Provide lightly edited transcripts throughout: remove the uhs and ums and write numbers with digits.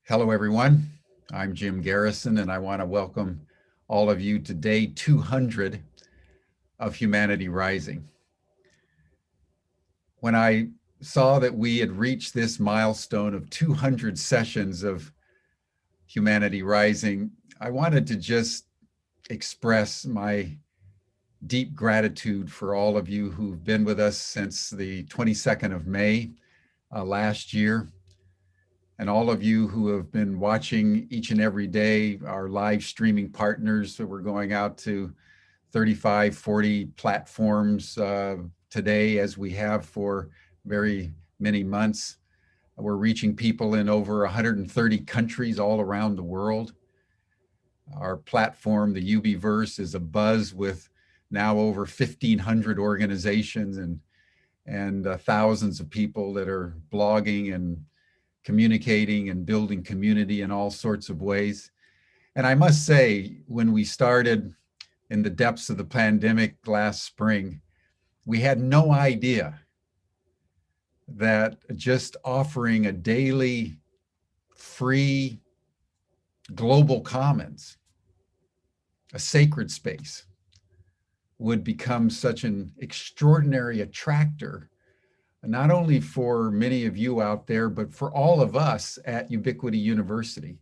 Hello, everyone. I'm Jim Garrison, and I want to welcome all of you to day 200 of Humanity Rising. When I saw that we had reached this milestone of 200 sessions of Humanity Rising, I wanted to just express my deep gratitude for all of you who've been with us since the 22nd of May last year. And all of you who have been watching each and every day, our live streaming partners. So we're going out to 35, 40 platforms today, as we have for very many months. We're reaching people in over 130 countries all around the world. Our platform, the UBverse, is abuzz with now over 1,500 organizations and thousands of people that are blogging and communicating and building community in all sorts of ways. And I must say, when we started in the depths of the pandemic last spring, we had no idea that just offering a daily free global commons, a sacred space, would become such an extraordinary attractor, not only for many of you out there, but for all of us at Ubiquity University.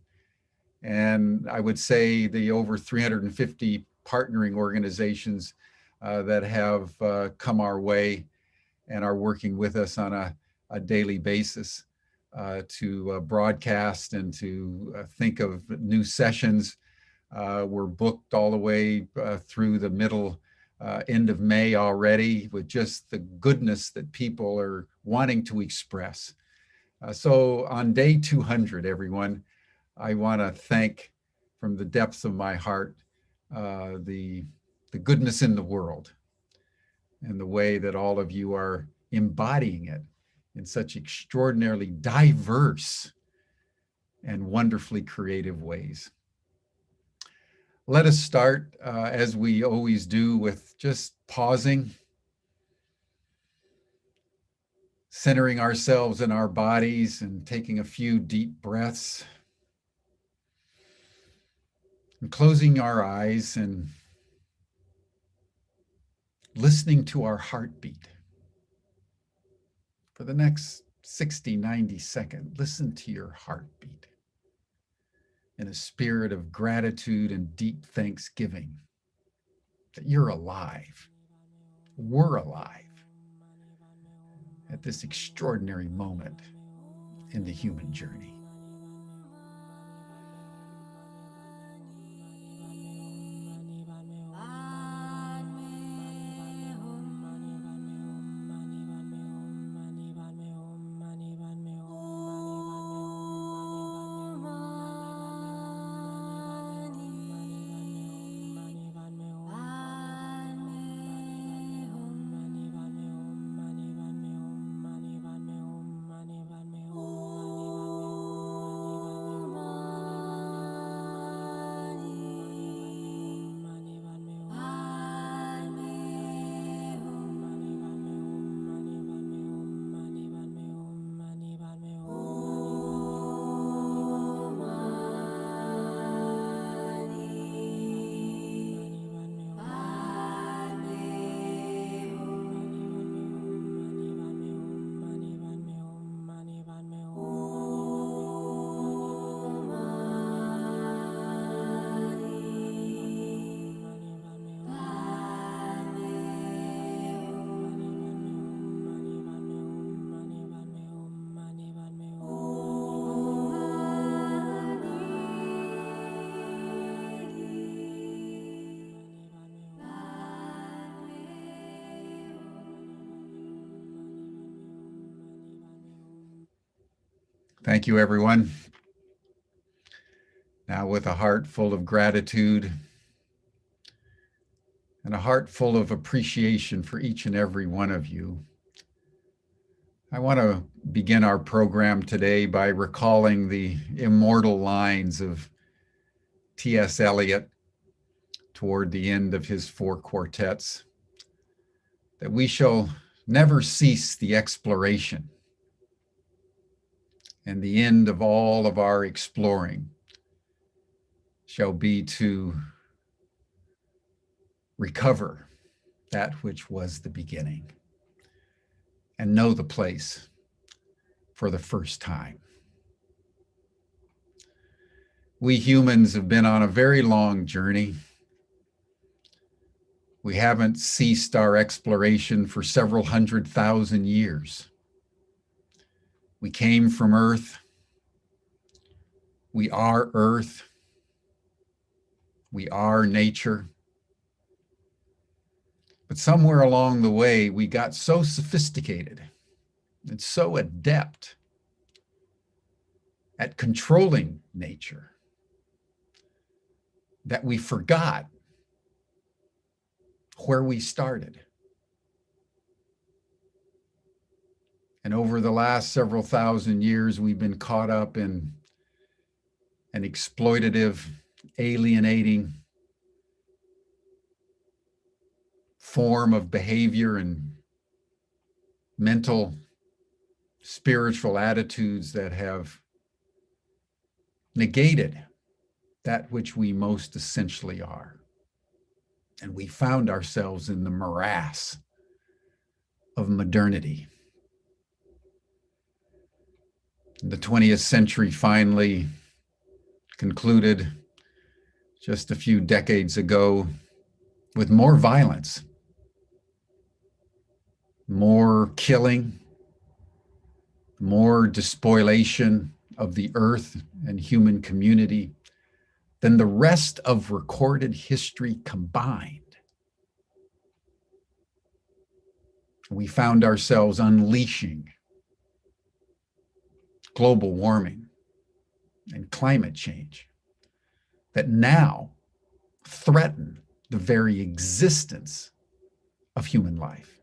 And I would say the over 350 partnering organizations that have come our way and are working with us on a daily basis to broadcast and to think of new sessions. We're booked all the way through the end of May already, with just the goodness that people are wanting to express. So on day 200, everyone, I want to thank from the depths of my heart the goodness in the world and the way that all of you are embodying it in such extraordinarily diverse and wonderfully creative ways. Let us start, as we always do, with just pausing, centering ourselves in our bodies and taking a few deep breaths, and closing our eyes and listening to our heartbeat. For the next 60, 90 seconds, listen to your heartbeat in a spirit of gratitude and deep thanksgiving that you're alive. We're alive at this extraordinary moment in the human journey. Thank you, everyone. Now, with a heart full of gratitude and a heart full of appreciation for each and every one of you, I want to begin our program today by recalling the immortal lines of T.S. Eliot toward the end of his 4 quartets, that we shall never cease the exploration And the end of all of our exploring shall be to recover that which was the beginning and know the place for the first time. We humans have been on a very long journey. We haven't ceased our exploration for several 100,000 years. We came from Earth. We are Earth. We are nature. But somewhere along the way, we got so sophisticated and so adept at controlling nature that we forgot where we started. And over the last several thousand years, we've been caught up in an exploitative, alienating form of behavior and mental, spiritual attitudes that have negated that which we most essentially are. And we found ourselves in the morass of modernity. The 20th century finally concluded just a few decades ago with more violence, more killing, more despoliation of the earth and human community than the rest of recorded history combined. We found ourselves unleashing global warming and climate change that now threaten the very existence of human life.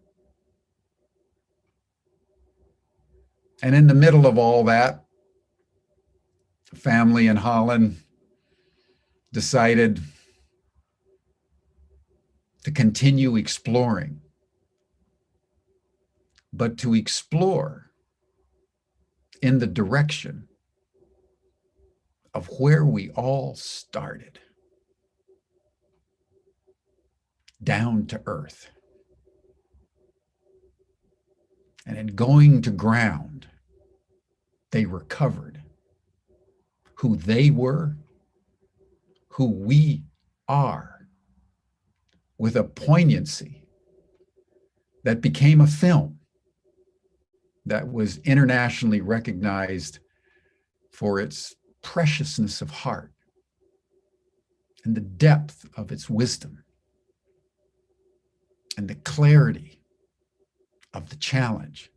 And in the middle of all that, a family in Holland decided to continue exploring, but to explore in the direction of where we all started, down to earth. And in going to ground, they recovered who they were, who we are, with a poignancy that became a film that was internationally recognized for its preciousness of heart and the depth of its wisdom and the clarity of the challenge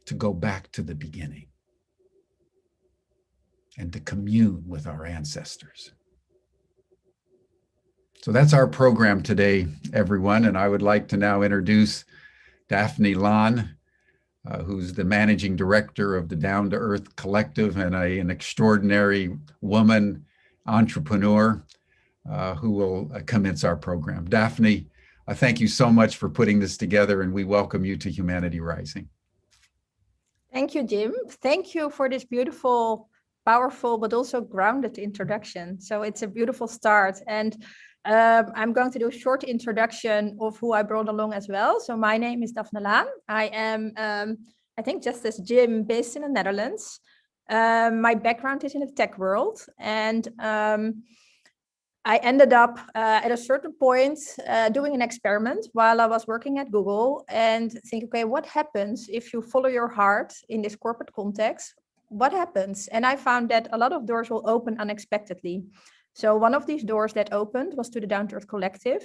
to go back to the beginning and to commune with our ancestors. So that's our program today, everyone. And I would like to now introduce Daphne Lan, who's the managing director of the Down to Earth Collective and an extraordinary woman entrepreneur who will commence our program. Daphne, thank you so much for putting this together, and we welcome you to Humanity Rising. Thank you, Jim. Thank you for this beautiful, powerful, but also grounded introduction. So it's a beautiful start. And I'm going to do a short introduction of who I brought along as well. So my name is Daphne Laan. I am, I think just as Jim, based in the Netherlands. My background is in the tech world. And I ended up at a certain point doing an experiment while I was working at Google and think, okay, what happens if you follow your heart in this corporate context? What happens? And I found that a lot of doors will open unexpectedly. So one of these doors that opened was to the Down to Earth Collective.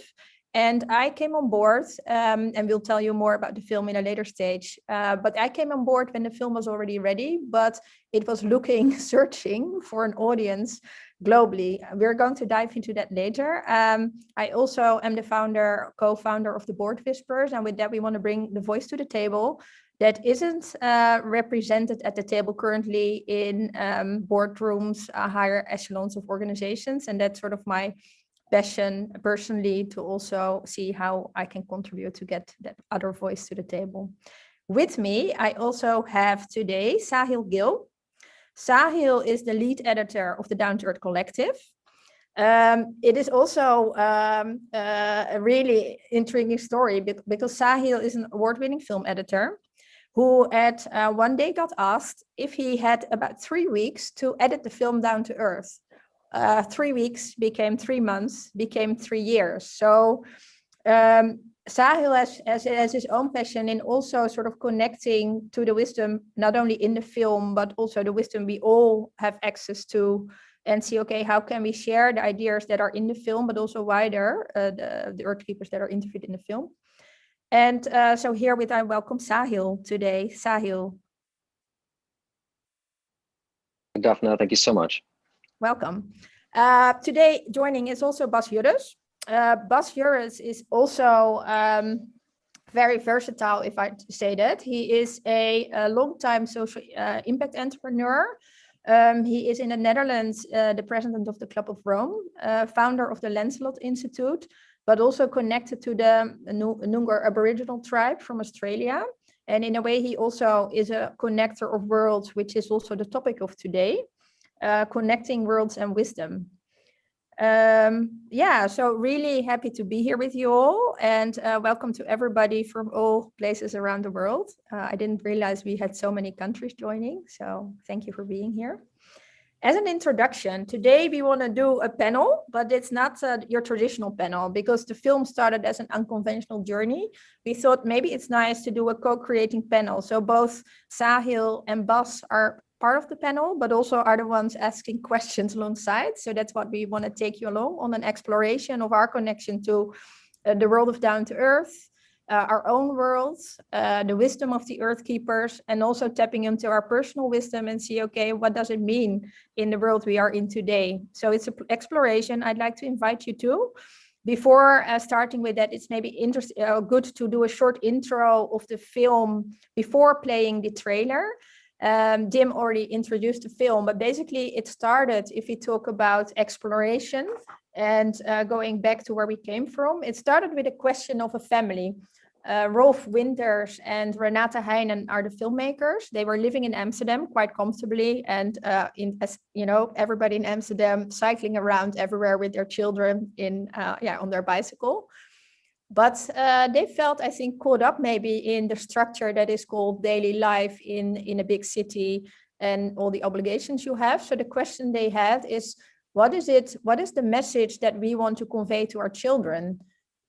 And I came on board, and we'll tell you more about the film in a later stage. But I came on board when the film was already ready, but it was looking, searching for an audience globally. We're going to dive into that later. I also am the founder, co-founder of the Board Whisperers. And with that, we want to bring the voice to the table that isn't represented at the table currently in boardrooms, higher echelons of organizations. And that's sort of my passion personally, to also see how I can contribute to get that other voice to the table. With me, I also have today Sahil Gill. Sahil is the lead editor of the Down to Earth Collective. It is also a really intriguing story because Sahil is an award-winning film editor who at one day got asked if he had about 3 weeks to edit the film Down to Earth. 3 weeks became 3 months, became 3 years. So Sahil has his own passion in also sort of connecting to the wisdom, not only in the film, but also the wisdom we all have access to, and see, okay, how can we share the ideas that are in the film, but also wider, the Earth Keepers that are interviewed in the film. And so herewith I welcome Sahil today. Sahil. Daphne, thank you so much. Welcome. Today joining is also Bas Jurres. Bas Jurres is also very versatile, if I say that. He is a long-time social impact entrepreneur. He is in the Netherlands, the president of the Club of Rome, founder of the Lancelot Institute, but also connected to the Noongar Aboriginal tribe from Australia. And in a way, he also is a connector of worlds, which is also the topic of today, connecting worlds and wisdom. Yeah, so really happy to be here with you all, and welcome to everybody from all places around the world. I didn't realize we had so many countries joining, so thank you for being here. As an introduction, today we want to do a panel, but it's not your traditional panel because the film started as an unconventional journey. We thought maybe it's nice to do a co-creating panel. So both Sahil and Bas are part of the panel, but also are the ones asking questions alongside. So that's what we want to take you along on, an exploration of our connection to the world of Down to Earth, our own worlds, the wisdom of the Earth Keepers, and also tapping into our personal wisdom and see, okay, what does it mean in the world we are in today? So it's an exploration I'd like to invite you to. Before starting with that, it's maybe good to do a short intro of the film before playing the trailer. Jim already introduced the film, but basically it started, if we talk about exploration and going back to where we came from, it started with a question of a family. Rolf Winters and Renate Heijnen are the filmmakers. They were living in Amsterdam quite comfortably, and as you know, everybody in Amsterdam cycling around everywhere with their children on their bicycle. But they felt, I think, caught up maybe in the structure that is called daily life in a big city and all the obligations you have. So the question they had is, what is the message that we want to convey to our children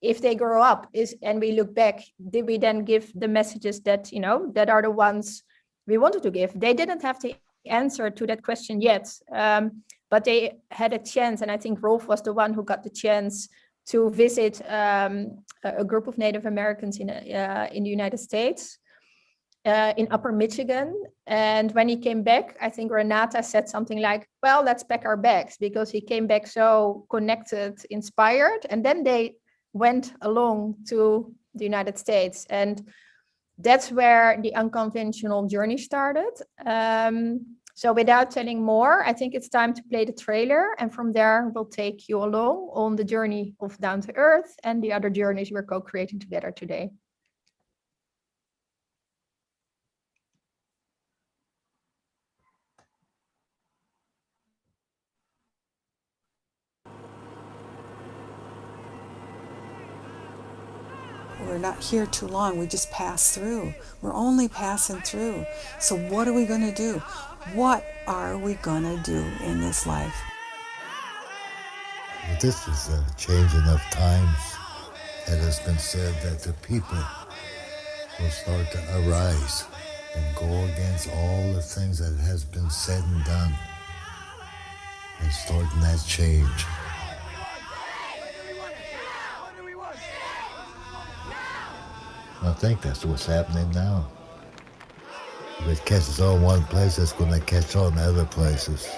if they grow up? And we look back, did we then give the messages that, that are the ones we wanted to give? They didn't have the answer to that question yet, but they had a chance. And I think Rolf was the one who got the chance to visit a group of Native Americans in the United States, in Upper Michigan. And when he came back, I think Renata said something like, well, let's pack our bags, because he came back so connected, inspired. And then they went along to the United States. And that's where the unconventional journey started. So without telling more, I think it's time to play the trailer. And from there, we'll take you along on the journey of Down to Earth and the other journeys we're co-creating together today. We're not here too long. We just pass through. We're only passing through. So what are we going to do? What are we going to do in this life? This is a changing of times. It has been said that the people will start to arise and go against all the things that has been said and done, and starting that change. I think that's what's happening now. If it catches on one place, it's going to catch on other places.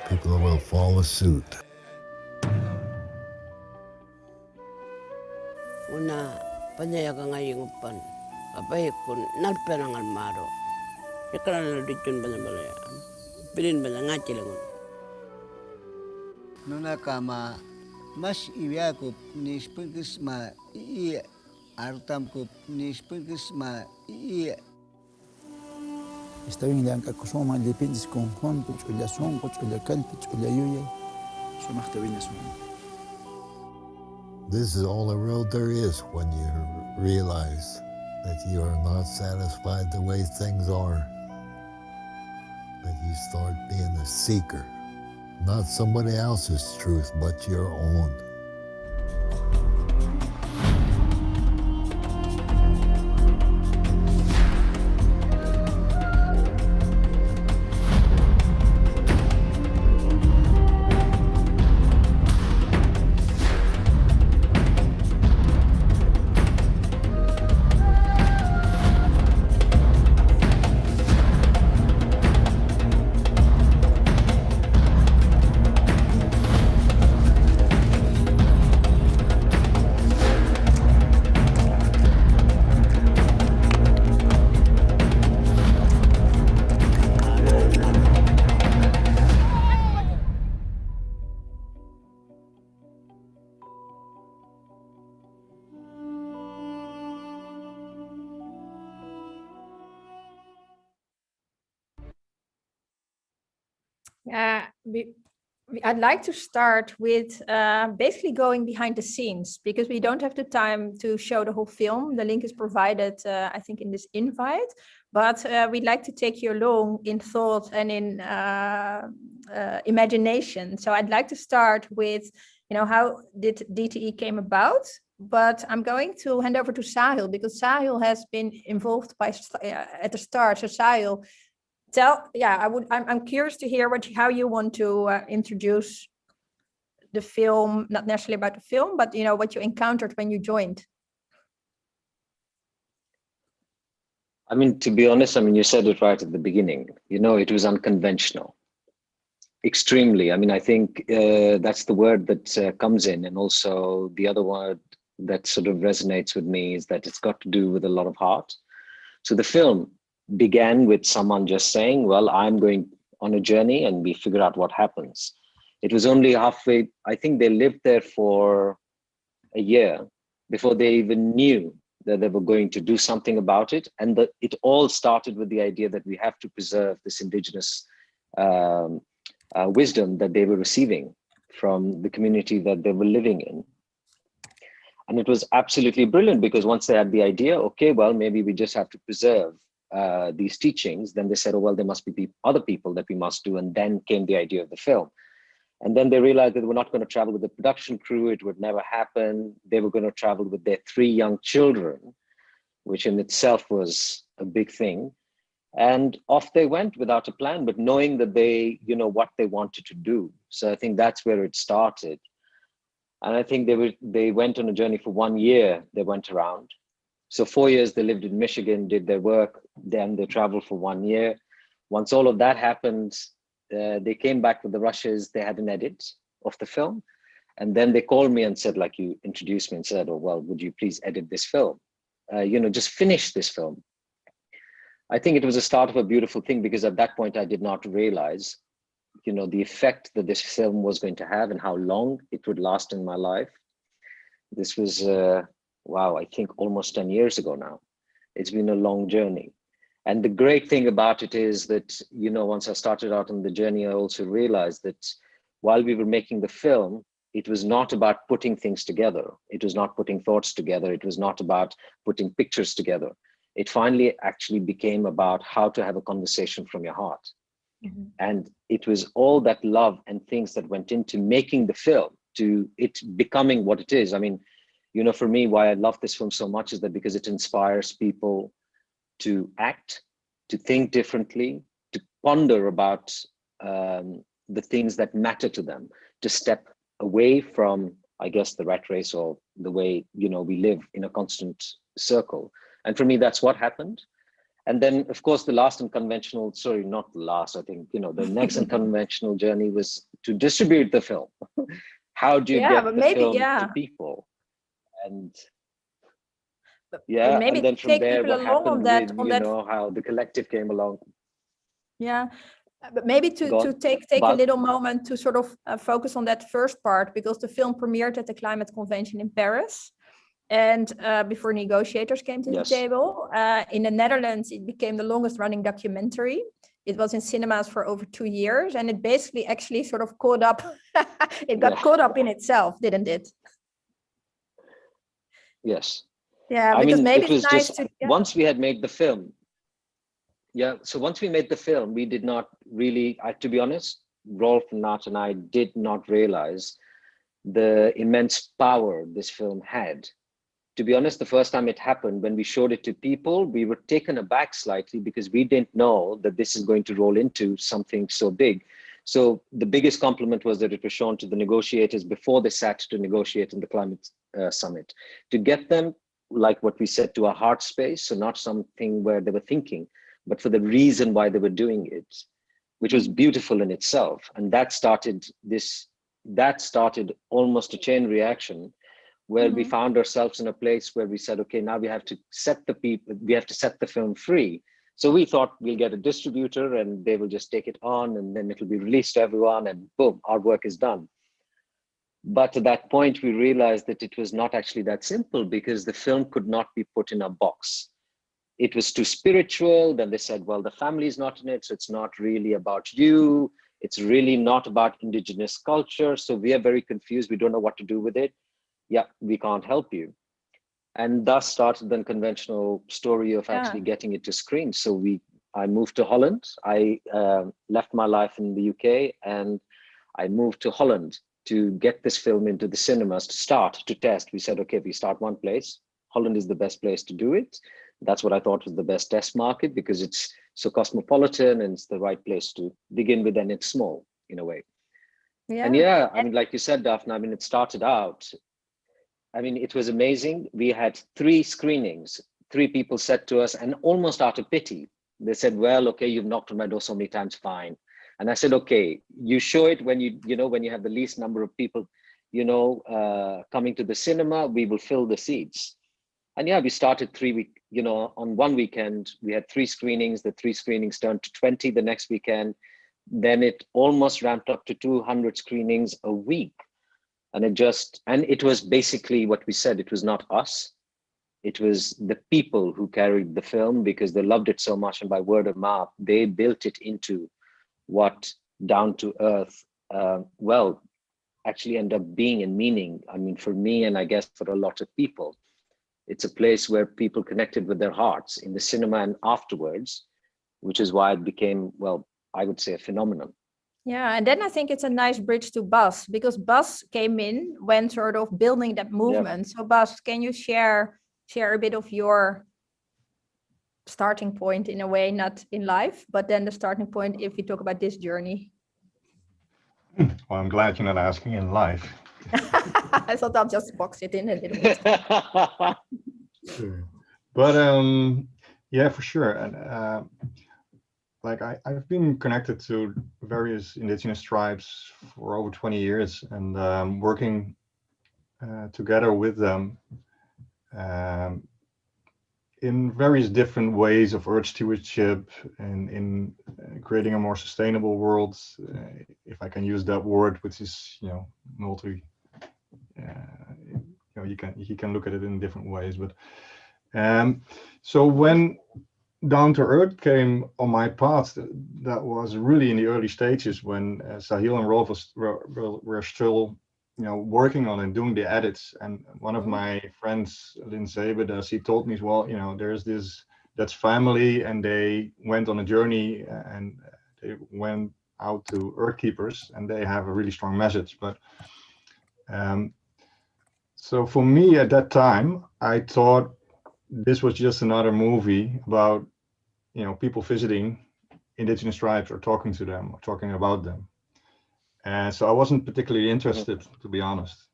People will follow suit. Una panyayaga ngayong pan, abay kun nagpenangal maro. Ikalan na ditun banyabalaya. Pilin banyangachilangon. Nuna kama mas iwiako ni spungkis ma iya Artam ko nispikis ma iya. Está bien, que acosoma depende con juntos, o son, o cantos, o yuya. So macht bien eso. This is all the road there is when you realize that you are not satisfied the way things are. That you start being a seeker, not somebody else's truth, but your own. I'd like to start with basically going behind the scenes, because we don't have the time to show the whole film. The link is provided, I think, in this invite, but we'd like to take you along in thought and in imagination. So I'd like to start with, how did DTE came about? But I'm going to hand over to Sahil, because Sahil has been involved at the start. So Sahil, I'm curious to hear how you want to introduce the film, not necessarily about the film, but what you encountered when you joined. I mean, to be honest, you said it right at the beginning. It was unconventional, extremely. I think that's the word that comes in, and also the other word that sort of resonates with me is that it's got to do with a lot of heart. So the film began with someone just saying, well, I'm going on a journey, and we figure out what happens. It was only halfway, I think they lived there for a year before they even knew that they were going to do something about it. And it all started with the idea that we have to preserve this indigenous wisdom that they were receiving from the community that they were living in. And it was absolutely brilliant, because once they had the idea, okay, well, maybe we just have to preserve these teachings. Then they said, oh, well, there must be other people that we must do. And then came the idea of the film. And then they realized that they were not going to travel with the production crew. It would never happen. They were going to travel with their 3 young children, which in itself was a big thing. And off they went without a plan, but knowing that they, what they wanted to do. So I think that's where it started. And I think they went on a journey for 1 year. They went around. So 4 years they lived in Michigan, did their work. Then they traveled for 1 year. Once all of that happened, they came back with the rushes. They had an edit of the film. And then they called me and said, like you introduced me and said, oh, well, would you please edit this film? Just finish this film. I think it was a start of a beautiful thing, because at that point I did not realize, the effect that this film was going to have and how long it would last in my life. This was, wow, I think almost 10 years ago now. It's been a long journey. And the great thing about it is that, once I started out on the journey, I also realized that while we were making the film, it was not about putting things together. It was not putting thoughts together. It was not about putting pictures together. It finally actually became about how to have a conversation from your heart. Mm-hmm. And it was all that love and things that went into making the film, to it becoming what it is. For me, why I love this film so much is that because it inspires people to act, to think differently, to ponder about the things that matter to them, to step away from, I guess, the rat race or the way, we live in a constant circle. And for me, that's what happened. And then, of course, the last unconventional, sorry, not the last, I think, the next unconventional journey was to distribute the film. How do you get the film to people? And maybe and then from there, what happened with, how the collective came along. Yeah, but maybe to take a little moment to sort of focus on that first part, because the film premiered at the Climate Convention in Paris. And before negotiators came to the Yes. table, in the Netherlands, it became the longest running documentary. It was in cinemas for over 2 years, and it basically actually sort of caught up. It got caught up in itself, didn't it? Yes. Yeah, I because mean, maybe it was it's nice just to. Yeah. once we had made the film. Yeah. So once we made the film, we did not really, to be honest, Rolf, Nat, and I did not realize the immense power this film had. To be honest, the first time it happened, when we showed it to people, we were taken aback slightly because we didn't know that this is going to roll into something so big. So the biggest compliment was that it was shown to the negotiators before they sat to negotiate in the climate summit, to get them, like what we said, to a heart space. So not something where they were thinking, but for the reason why they were doing it, which was beautiful in itself. And that started almost a chain reaction where we found ourselves in a place where we said, okay, now we have to set the film free. So we thought we'll get a distributor and they will just take it on and then it'll be released to everyone and boom, our work is done. But at that point, we realized that it was not actually that simple because the film could not be put in a box. It was too spiritual. Then they said, well, the family is not in it, so it's not really about you. It's really not about indigenous culture. So we are very confused. We don't know what to do with it. Yeah, we can't help you. And thus started the conventional story of actually getting it to screen. So I moved to Holland. I left my life in the UK and I moved to Holland to get this film into the cinemas to test. We said, okay, we start one place. Holland is the best place to do it. That's what I thought was the best test market because it's so cosmopolitan and it's the right place to begin with, and it's small in a way. Yeah. And yeah, I mean, like you said, Daphne, I mean, it started out, I mean, it was amazing. We had 3 screenings. 3 people said to us, and almost out of pity, they said, well, okay, you've knocked on my door so many times, fine. And I said, okay, you show it when when you have the least number of people, coming to the cinema, we will fill the seats. And yeah, we started on one weekend, we had 3 screenings. The 3 screenings turned to 20 the next weekend. Then it almost ramped up to 200 screenings a week. And it was basically what we said, it was not us. It was the people who carried the film because they loved it so much. And by word of mouth, they built it into what down to earth, actually end up being and meaning. I mean, for me, and I guess for a lot of people, it's a place where people connected with their hearts in the cinema and afterwards, which is why it became, well, I would say a phenomenon. Yeah, and then I think it's a nice bridge to Bas, because Bas came in when sort of building that movement. Yep. So Bas, can you share a bit of your starting point in a way, not in life, but then the starting point if we talk about this journey? Well, I'm glad you're not asking in life. I thought I'll just box it in a little bit. Sure. But yeah, for sure. And like I've been connected to various indigenous tribes for over 20 years and working together with them in various different ways of earth stewardship and in creating a more sustainable world, if I can use that word, which is, multi, you can look at it in different ways. But so when Down to Earth came on my path, that was really in the early stages when Sahil and Rolf were still, working on and doing the edits. And one of my friends, Lynn Zebedas, he told me, well, there's that's family, and they went on a journey and they went out to Earth Keepers, and they have a really strong message. But so for me at that time, I thought this was just another movie about people visiting indigenous tribes or talking to them or talking about them. And so I wasn't particularly interested, to be honest.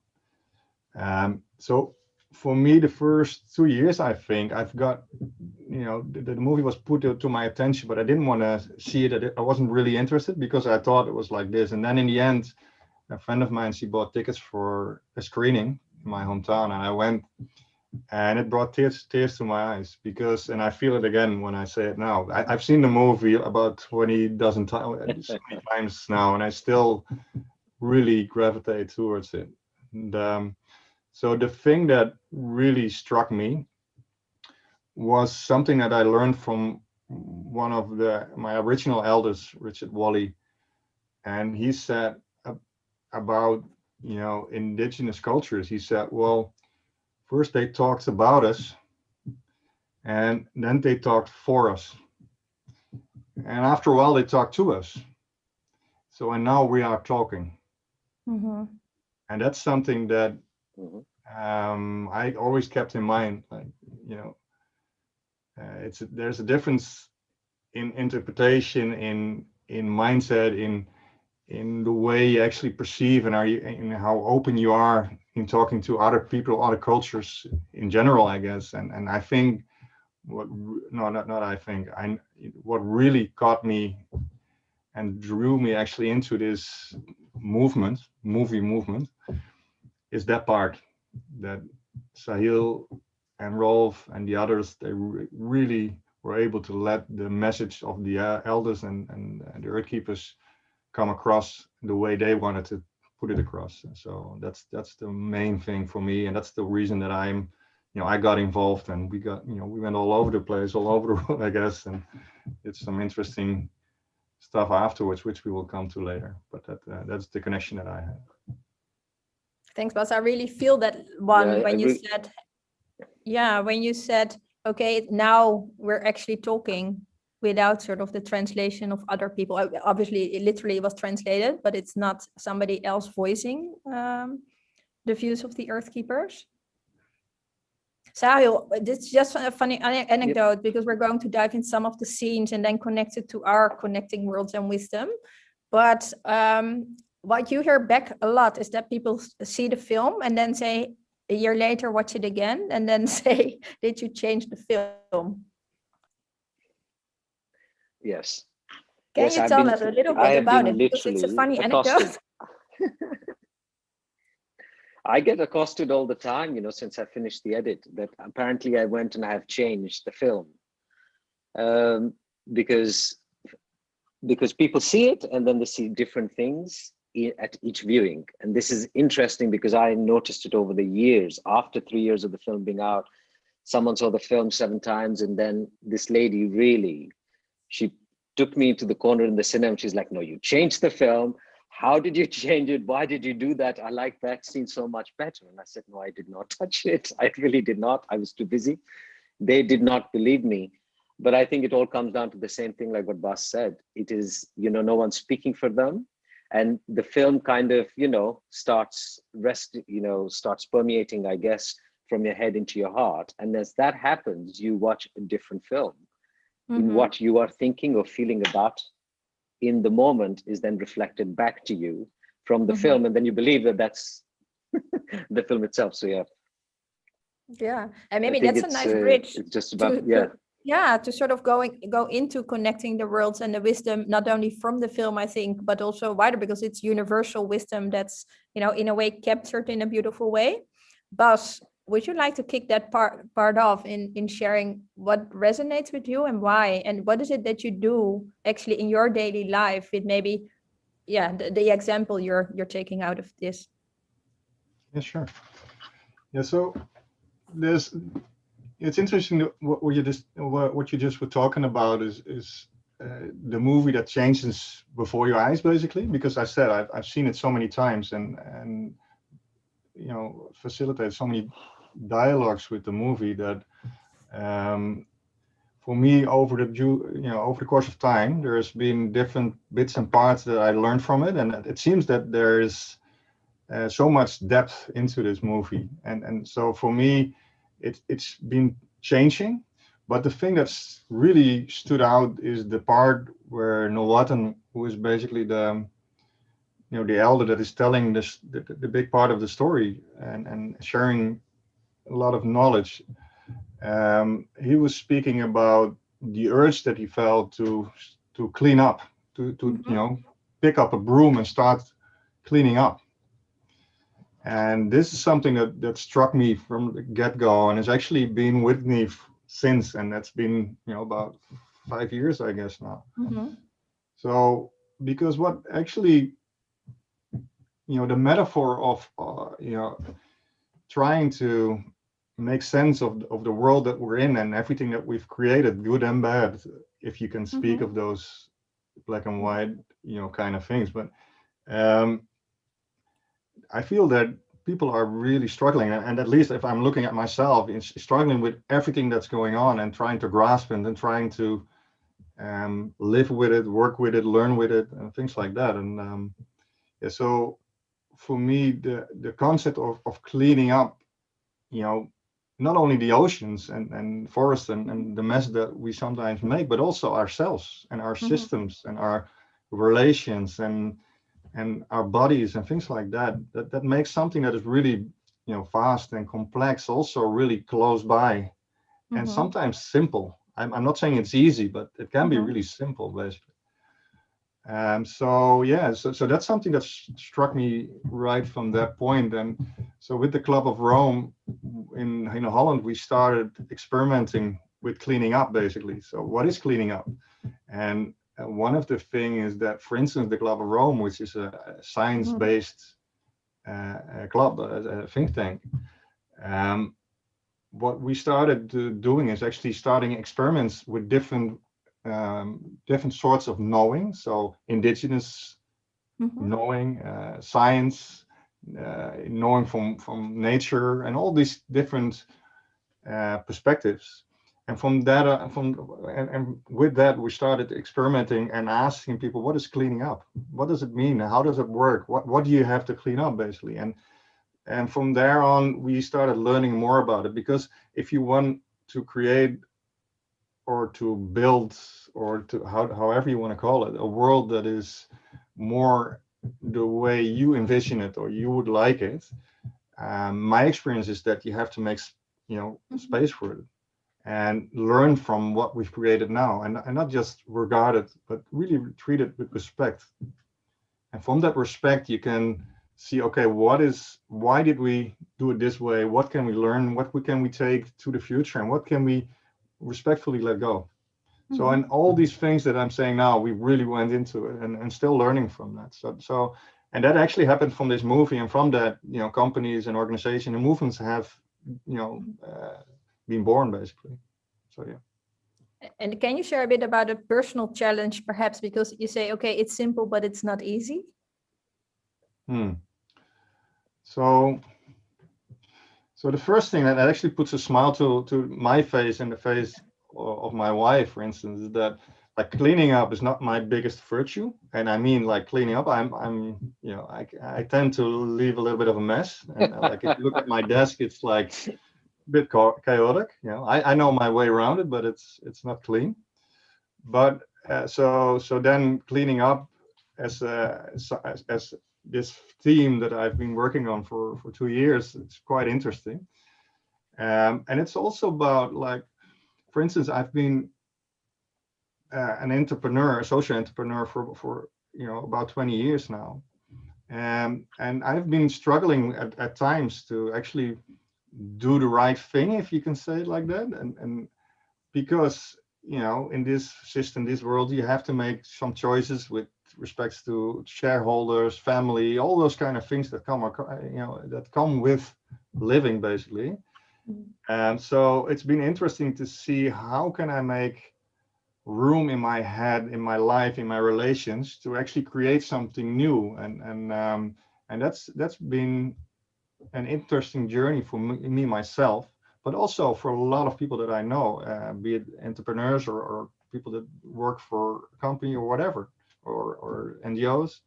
So for me, the first 2 years, I think I've got, the movie was put to my attention, but I didn't want to see it. I wasn't really interested because I thought it was like this. And then in the end, a friend of mine, she bought tickets for a screening in my hometown, and I went. And it brought tears to my eyes because, and I feel it again when I say it now. I've seen the movie about 20 dozen times now, and I still really gravitate towards it. And So the thing that really struck me was something that I learned from one of my original elders, Richard Wally, and he said about, indigenous cultures. He said, well, first they talked about us, and then they talked for us, and after a while they talked to us. So, and now we are talking. Mm-hmm. And that's something that I always kept in mind. Like, there's a difference in interpretation, in mindset, in the way you actually perceive, and in how open you are in talking to other people, other cultures in general, I guess. And I think what really caught me and drew me actually into this movie movement, is that part that Sahil and Rolf and the others, they really were able to let the message of the elders and the earth keepers come across the way they wanted to put it across. So that's the main thing for me, and that's the reason that I got involved, and we went all over the place, all over the world, I guess, and it's some interesting stuff afterwards, which we will come to later. But that's the connection that I had. Thanks, Bas. I really feel that one Yeah, when you said, okay, now we're actually talking without sort of the translation of other people. Obviously, it literally was translated, but it's not somebody else voicing the views of the Earth Keepers. Sahil, this is just a funny anecdote, because we're going to dive in some of the scenes and then connect it to our Connecting Worlds and Wisdom. But what you hear back a lot is that people see the film and then say, a year later, watch it again, and then say, did you change the film? Yes. Can you tell us a little bit about it? Because it's a funny anecdote. I get accosted all the time, since I finished the edit, that apparently I went and I have changed the film. Because people see it and then they see different things at each viewing. And this is interesting because I noticed it over the years. After 3 years of the film being out, someone saw the film 7 times, and then this lady she took me to the corner in the cinema. She's like, no, you changed the film. How did you change it? Why did you do that? I like that scene so much better. And I said, no, I did not touch it. I really did not. I was too busy. They did not believe me. But I think it all comes down to the same thing, like what Bas said. It is, no one's speaking for them. And the film kind of, starts permeating, I guess, from your head into your heart. And as that happens, you watch a different film. In what you are thinking or feeling about in the moment is then reflected back to you from the film. And then you believe that that's the film itself. So, yeah. Yeah. And maybe that's a nice bridge. It's just about, to sort of go into connecting the worlds and the wisdom, not only from the film, I think, but also wider, because it's universal wisdom that's, in a way captured in a beautiful way. Bas, would you like to kick that part off in sharing what resonates with you and why? And what is it that you do actually in your daily life with maybe, the example you're taking out of this? Yeah, sure. Yeah, so it's interesting what you just were talking about is the movie that changes before your eyes, basically, because I said I've seen it so many times and facilitate so many dialogues with the movie that for me over the course of time there's been different bits and parts that I learned from it, and it seems that there is so much depth into this movie, and so for me it's been changing. But the thing that's really stood out is the part where Nolatan, who is basically the elder that is telling the big part of the story and sharing a lot of knowledge. He was speaking about the urge that he felt to clean up, to pick up a broom and start cleaning up. And this is something that struck me from the get-go, and has actually been with me since, and that's been about 5 years, I guess, now. So because what actually the metaphor of trying to make sense of the world that we're in and everything that we've created, good and bad, if you can speak of those black and white, kind of things. But I feel that people are really struggling, and at least if I'm looking at myself, it's struggling with everything that's going on and trying to grasp it and trying to live with it, work with it, learn with it, and things like that. And yeah, so for me, the concept of cleaning up, not only the oceans and forests and the mess that we sometimes make, but also ourselves and our systems and our relations and our bodies and things like that, that makes something that is really, vast and complex, also really close by and sometimes simple. I'm not saying it's easy, but it can be really simple, basically. So yeah, so that's something that struck me right from that point. And so with the Club of Rome in Holland, we started experimenting with cleaning up, basically. So what is cleaning up? And one of the things is that, for instance, the Club of Rome, which is a science-based club, a think tank, what we started doing is actually starting experiments with different sorts of knowing. So indigenous knowing, science, knowing from nature, and all these different perspectives. And from that, and with that, we started experimenting and asking people, what is cleaning up? What does it mean? How does it work? What do you have to clean up, basically? And from there on, we started learning more about it, because if you want to create or to build or to however you want to call it, a world that is more the way you envision it or you would like it, my experience is that you have to make space for it and learn from what we've created now, and not just regard it, but really treat it with respect. And from that respect, you can see, okay, why did we do it this way? What can we learn? What can we take to the future? And what can we respectfully let go? So, and all these things that I'm saying now, we really went into it and still learning from that. So, and that actually happened from this movie, and from that, companies and organizations and movements have, been born, basically. So, yeah. And can you share a bit about a personal challenge, perhaps, because you say, okay, it's simple, but it's not easy? So the first thing that actually puts a smile to my face and the face of my wife, for instance, is that like cleaning up is not my biggest virtue. And I mean, like cleaning up, I tend to leave a little bit of a mess. And like if you look at my desk, it's like a bit chaotic. I know my way around it, but it's not clean. But so then cleaning up as this theme that I've been working on for 2 years, it's quite interesting. And it's also about, like, for instance, I've been an entrepreneur, a social entrepreneur for about 20 years now. And I've been struggling at times to actually do the right thing, if you can say it like that. And because, in this system, this world, you have to make some choices with respects to shareholders, family, all those kind of things that come with living, basically. And so it's been interesting to see how can I make room in my head, in my life, in my relations, to actually create something new. And that's been an interesting journey for me myself, but also for a lot of people that I know, be it entrepreneurs or people that work for a company or whatever, or NGOs.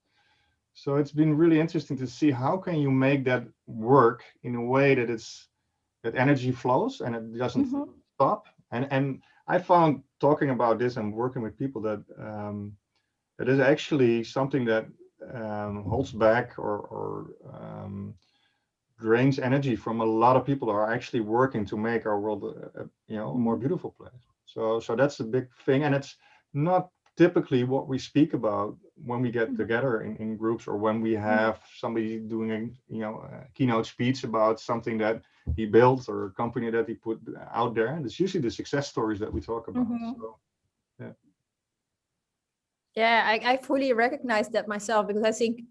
So it's been really interesting to see how can you make that work in a way that energy flows and it doesn't stop. And I found, talking about this and working with people, that it is actually something that holds back or drains energy from a lot of people who are actually working to make our world a more beautiful place. So that's a big thing, and it's not typically what we speak about when we get together in groups, or when we have somebody doing a keynote speech about something that he built or a company that he put out there. And it's usually the success stories that we talk about. So, yeah. Yeah, I fully recognize that myself, because I think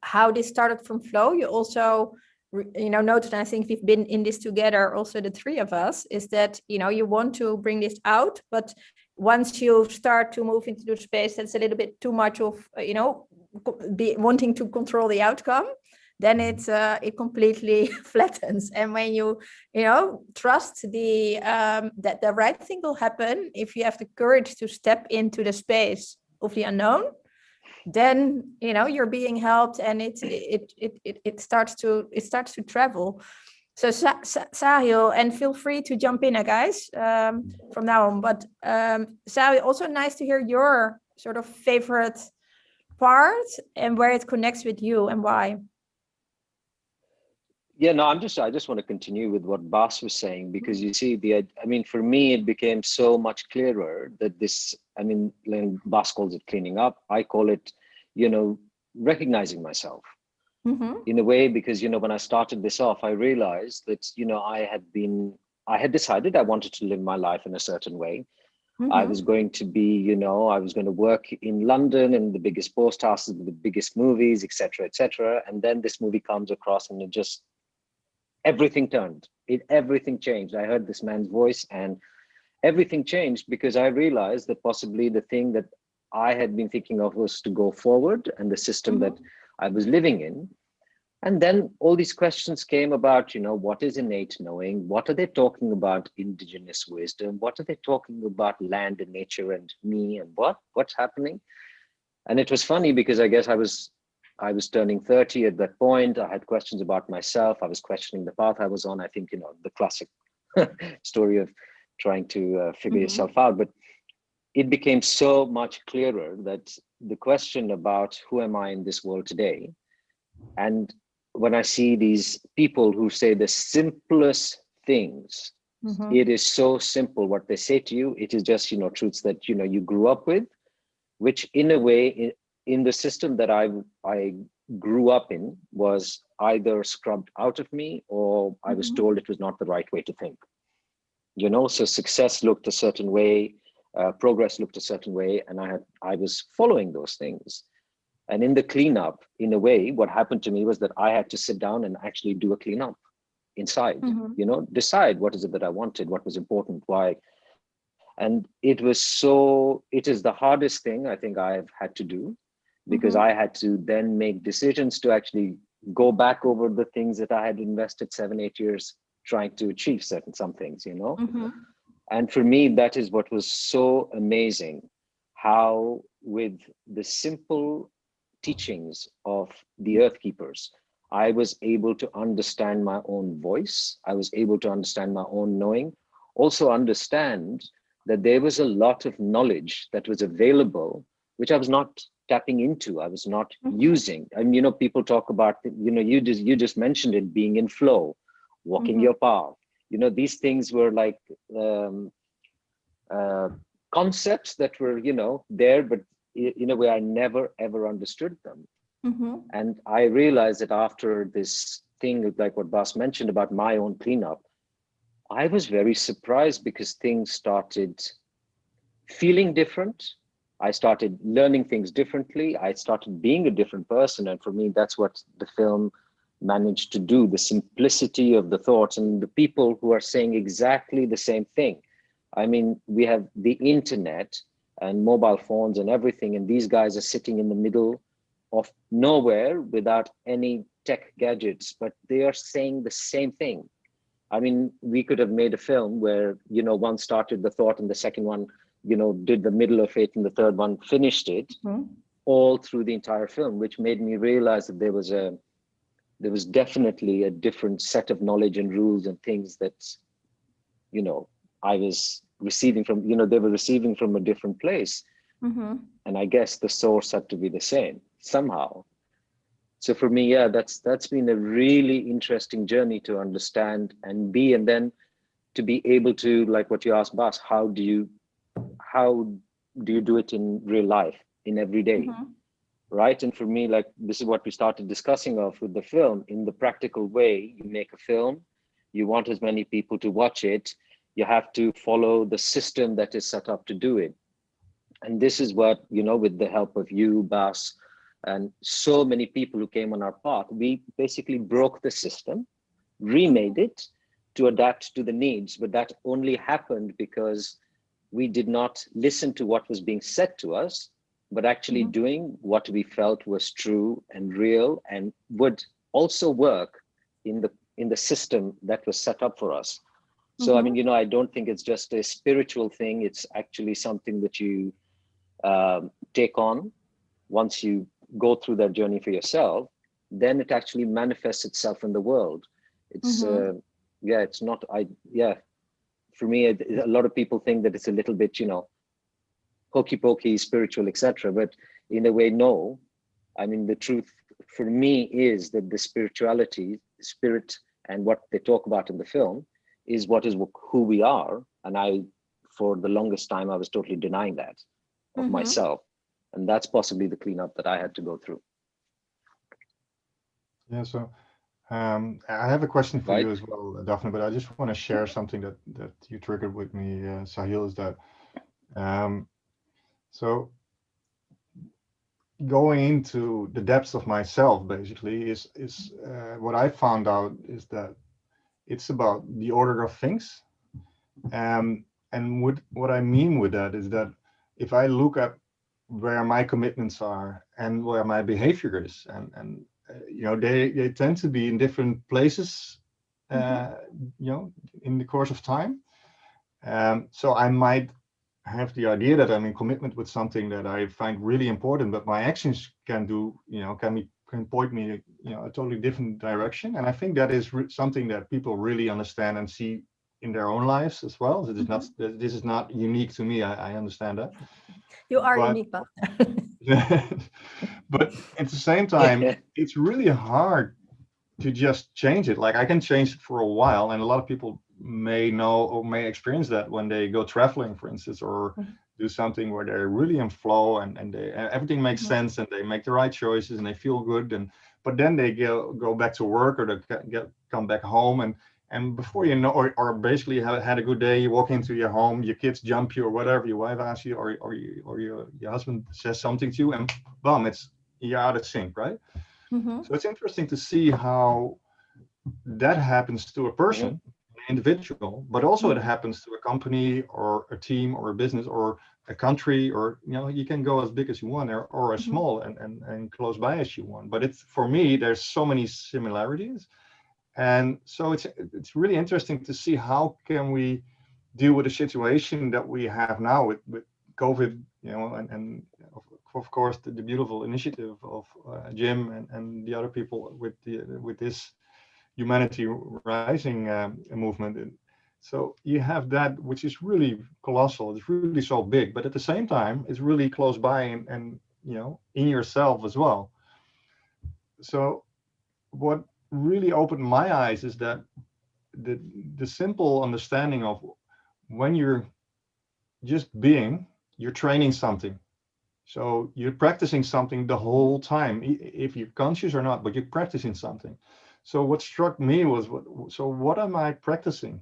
how this started from flow, you also noted, and I think we've been in this together, also the three of us, is that, you want to bring this out, but once you start to move into the space that's a little bit too much of, wanting to control the outcome, then it completely flattens. And when you trust that the right thing will happen, if you have the courage to step into the space of the unknown, then you're being helped, and it starts to travel. So Sahil, and feel free to jump in, guys, from now on. But Sahil, also nice to hear your sort of favorite part and where it connects with you and why. Yeah, no, I just want to continue with what Bas was saying, because you see, for me, it became so much clearer that this, when Bas calls it cleaning up, I call it, recognizing myself in a way, because, when I started this off, I realized that, I had decided I wanted to live my life in a certain way. I was going to be, I was going to work in London in the biggest post houses, the biggest movies, etc., etc. And then this movie comes across, and it just, everything turned. Everything changed. I heard this man's voice, and everything changed, because I realized that possibly the thing that I had been thinking of was to go forward, and the system that I was living in. And then all these questions came about, what is innate knowing? What are they talking about? Indigenous wisdom? What are they talking about? Land and nature and me, and what's happening? And it was funny, because I guess I was turning 30 at that point. I had questions about myself. I was questioning the path I was on. I think, the classic story of trying to figure yourself out. But it became so much clearer that the question about who am I in this world today? And when I see these people who say the simplest things, it is so simple what they say to you. It is just, truths that, you grew up with, which in a way, in the system that I grew up in, was either scrubbed out of me, or I was told it was not the right way to think. So success looked a certain way, progress looked a certain way, and I was following those things. And in the cleanup, in a way, what happened to me was that I had to sit down and actually do a cleanup inside, decide what is it that I wanted, what was important, why. And it is the hardest thing I think I've had to do, because I had to then make decisions to actually go back over the things that I had invested 7-8 years trying to achieve some things, And for me, that is what was so amazing, how with the simple teachings of the Earth Keepers, I was able to understand my own voice. I was able to understand my own knowing, also understand that there was a lot of knowledge that was available, which I was not tapping into, I was not using. And, people talk about, you just mentioned it, being in flow, walking your path. These things were like concepts that were, there, but in a way I never ever understood them. And I realized that after this thing, like what Bas mentioned about my own cleanup, I was very surprised, because things started feeling different. I started learning things differently. I started being a different person. And for me, that's what the film managed to do, the simplicity of the thoughts and the people who are saying exactly the same thing. We have the internet and mobile phones and everything, and these guys are sitting in the middle of nowhere without any tech gadgets, but they are saying the same thing. We could have made a film where, one started the thought and the second one, did the middle of it, and the third one finished it, all through the entire film, which made me realize that there was definitely a different set of knowledge and rules and things that, I was receiving from, they were receiving from a different place. And I guess the source had to be the same somehow. So for me, yeah, that's been a really interesting journey to understand and then to be able to, like what you asked Bas, how do you do it in real life, in every day, right? And for me, like, this is what we started discussing of with the film. In the practical way, you make a film, you want as many people to watch it, you have to follow the system that is set up to do it. And this is what, with the help of you, Bas, and so many people who came on our path, we basically broke the system, remade it to adapt to the needs. But that only happened because we did not listen to what was being said to us, but actually doing what we felt was true and real and would also work in the system that was set up for us. So, I mean, you know, I don't think it's just a spiritual thing. It's actually something that you take on once you go through that journey for yourself, then it actually manifests itself in the world. It's, yeah, it's not, for me, a lot of people think that it's a little bit, you know, hokey pokey, spiritual, etc. But in a way, no. I mean, the truth for me is that the spirituality, spirit, and what they talk about in the film is what is who we are. And I, for the longest time, I was totally denying that of myself. And that's possibly the cleanup that I had to go through. Yeah, so I have a question for Right. you as well, Daphne, but I just want to share something that you triggered with me, Sahil, is that so going into the depths of myself basically is what I found out is that it's about the order of things. And what I mean with that is that if I look at where my commitments are and where my behavior is, and you know, they tend to be in different places, you know, in the course of time. So I might have the idea that I'm in commitment with something that I find really important, but my actions can do, you know, can point me, you know, a totally different direction. And I think that is something that people really understand and see in their own lives as well. This is not unique to me. I understand that. You are unique, Bob. But at the same time, it's really hard to just change it. Like I can change it for a while, and a lot of people may know or may experience that when they go traveling, for instance, or do something where they're really in flow and everything makes sense and they make the right choices and they feel good. But then they go back to work, or they come back home, and before you know, or basically had a good day, you walk into your home, your kids jump you or whatever, your wife asks you, or your husband says something to you, and boom, you're out of sync, right? So it's interesting to see how that happens to a person, an individual, but also it happens to a company or a team or a business or a country, or, you know, you can go as big as you want or as small and close by as you want. But for me, there's so many similarities. And so it's really interesting to see how can we deal with the situation that we have now with COVID, you know, and of course the beautiful initiative of Jim and the other people with this Humanity Rising movement. And so you have that, which is really colossal. It's really so big, but at the same time, it's really close by and you know, in yourself as well. So what really opened my eyes is that the simple understanding of when you're just being, you're training something. So you're practicing something the whole time, if you're conscious or not, but you're practicing something. So what struck me was, what am I practicing?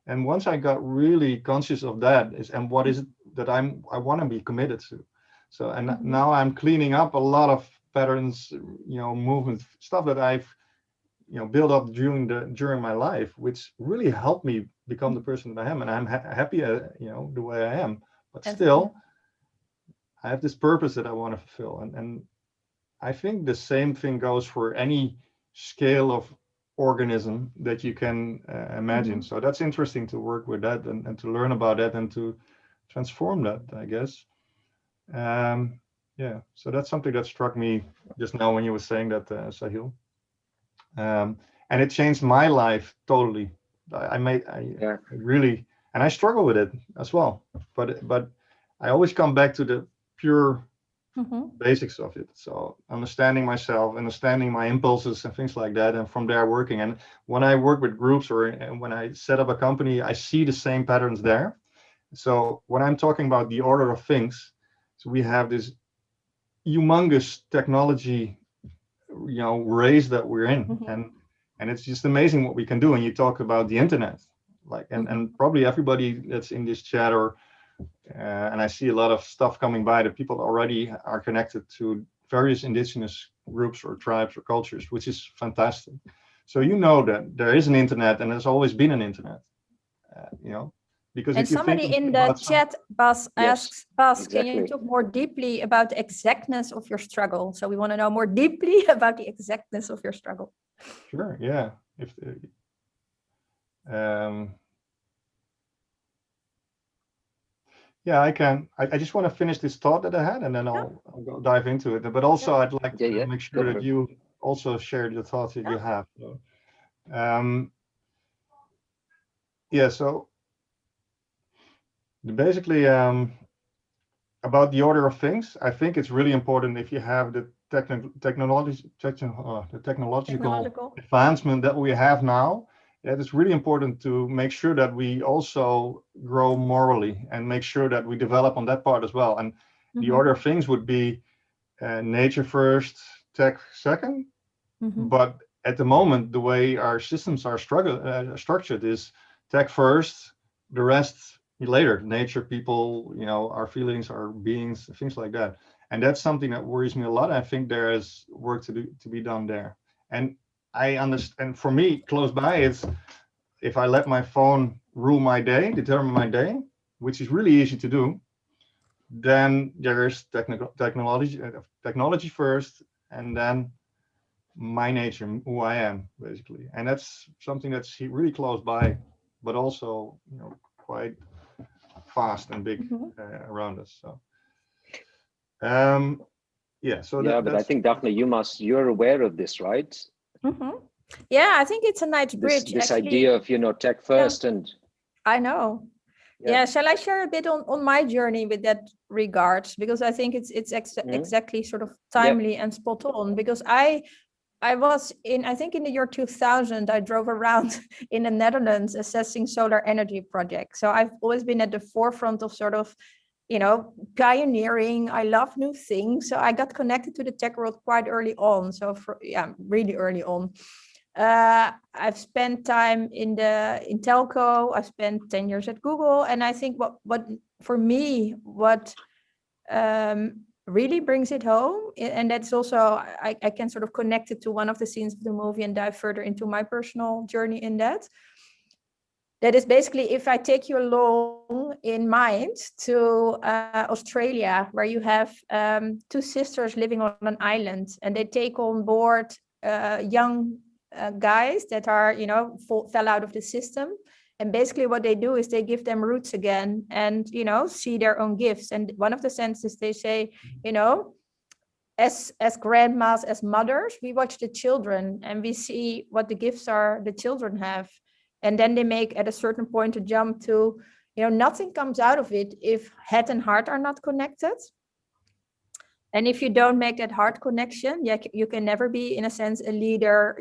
And once I got really conscious of that, and what is it that I want to be committed to? So, and now I'm cleaning up a lot of patterns, you know, movement stuff that I've, you know, built up during my life, which really helped me become the person that I am. And I'm happy, you know, the way I am, but still, I have this purpose that I want to fulfill. And I think the same thing goes for any scale of organism that you can imagine. So that's interesting to work with that and to learn about that and to transform that, I guess. Yeah, so that's something that struck me just now when you were saying that, Sahil. And it changed my life totally. I really, and I struggle with it as well. But I always come back to the pure basics of it. So understanding myself, understanding my impulses and things like that, and from there working. And when I work with groups or when I set up a company, I see the same patterns there. So when I'm talking about the order of things, so we have this humongous technology, you know, race that we're in, and it's just amazing what we can do. And you talk about the internet, like, and probably everybody that's in this chat or and I see a lot of stuff coming by that people already are connected to various indigenous groups or tribes or cultures, which is fantastic. So you know that there is an internet and there's always been an internet, because And if you think somebody in the about chat, Bas, Yes, asks, Bas, can you exactly. talk more deeply about the exactness of your struggle? So we want to know more deeply about the exactness of your struggle. Sure, yeah. If yeah, I can. I just want to finish this thought that I had, and then I'll go dive into it. But also, I'd like Yeah, to yeah. make Go sure for that it. you also share the thoughts that you have. So, yeah. So basically, about the order of things, I think it's really important if you have the technological advancement that we have now. It is really important to make sure that we also grow morally and make sure that we develop on that part as well. And the order of things would be nature first, tech second. But at the moment, the way our systems are structured is tech first, the rest later. Nature, people, our feelings, our beings, things like that. And that's something that worries me a lot. I think there is work to be done there. And I understand. For me, close by, it's if I let my phone rule my day, determine my day, which is really easy to do, then there is technology first, and then my nature, who I am, basically. And that's something that's really close by, but also, quite fast and big around us. So, yeah. So yeah, but I think Daphne, you're aware of this, right? Yeah, I think it's a nice bridge. This actually. idea of tech first, and I know. Yeah, shall I share a bit on my journey with that regards? Because I think it's exactly sort of timely and spot on. Because I was I think in the year 2000, I drove around in the Netherlands assessing solar energy projects. So I've always been at the forefront of sort of, pioneering. I love new things. So I got connected to the tech world quite early on. So really early on. I've spent time in telco. I spent 10 years at Google. And I think what for me, what really brings it home, and that's also, I can sort of connect it to one of the scenes of the movie and dive further into my personal journey in that. That is basically, if I take you along in mind to Australia, where you have two sisters living on an island, and they take on board young guys that are, fell out of the system. And basically what they do is they give them roots again and, see their own gifts. And one of the sentences they say, as grandmas, as mothers, we watch the children and we see what the gifts are the children have. And then they make at a certain point a jump to, nothing comes out of it if head and heart are not connected. And if you don't make that heart connection, you can never be, in a sense, a leader,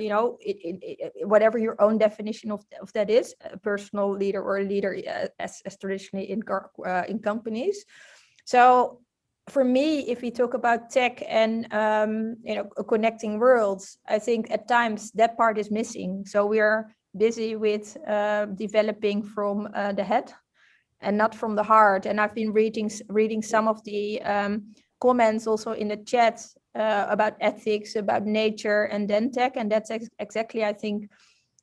whatever your own definition of that is, a personal leader or a leader as traditionally in companies. So for me, if we talk about tech and, connecting worlds, I think at times that part is missing. So we're busy with developing from the head and not from the heart. And I've been reading some of the comments also in the chat about ethics, about nature, and then tech. And that's exactly, I think,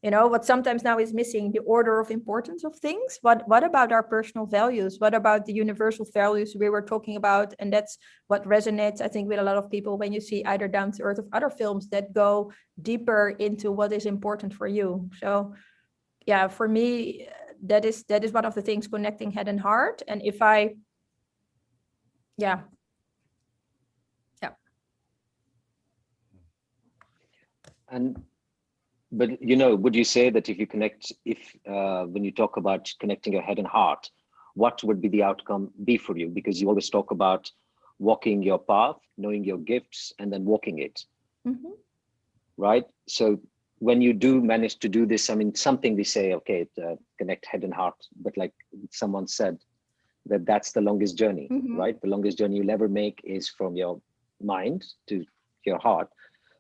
what sometimes now is missing, the order of importance of things. What about our personal values? What about the universal values we were talking about? And that's what resonates, I think, with a lot of people when you see either Down to Earth or other films that go deeper into what is important for you. So yeah, for me, that is one of the things, connecting head and heart. And if I, but would you say that if you connect, when you talk about connecting your head and heart, what would be the outcome be for you? Because you always talk about walking your path, knowing your gifts, and then walking it. Right? So when you do manage to do this, I mean, something we say, okay, connect head and heart, but like someone said, that's the longest journey, right? The longest journey you'll ever make is from your mind to your heart.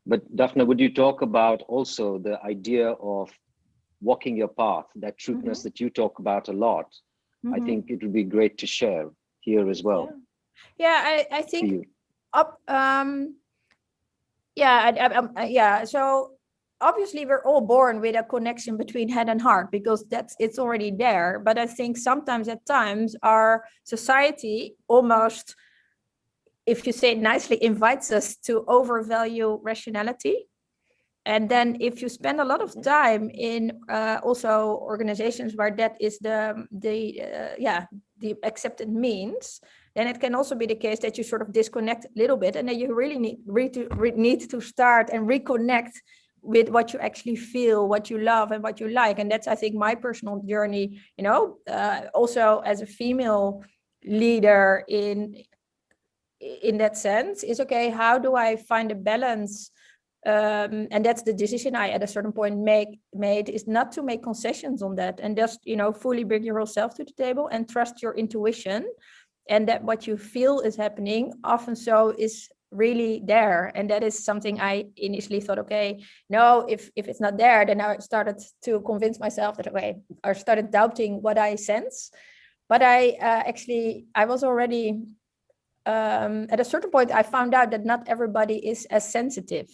But Daphne, would you talk about also the idea of walking your path, that truthness that you talk about a lot? I think it would be great to share here as well. Yeah, I think Yeah. So obviously we're all born with a connection between head and heart because it's already there. But I think sometimes at times our society almost, if you say it nicely, invites us to overvalue rationality. And then if you spend a lot of time in also organizations where that is the accepted means, then it can also be the case that you sort of disconnect a little bit, and then you really need to start and reconnect with what you actually feel, what you love and what you like. And that's, I think, my personal journey, also as a female leader in that sense, is okay, how do I find a balance? And that's the decision I at a certain point made, is not to make concessions on that, and just fully bring your whole self to the table and trust your intuition, and that what you feel is happening often so is really there. And that is something I initially thought, okay, no, if it's not there, then I started to convince myself that, okay, I started doubting what I sense. But I was already at a certain point I found out that not everybody is as sensitive.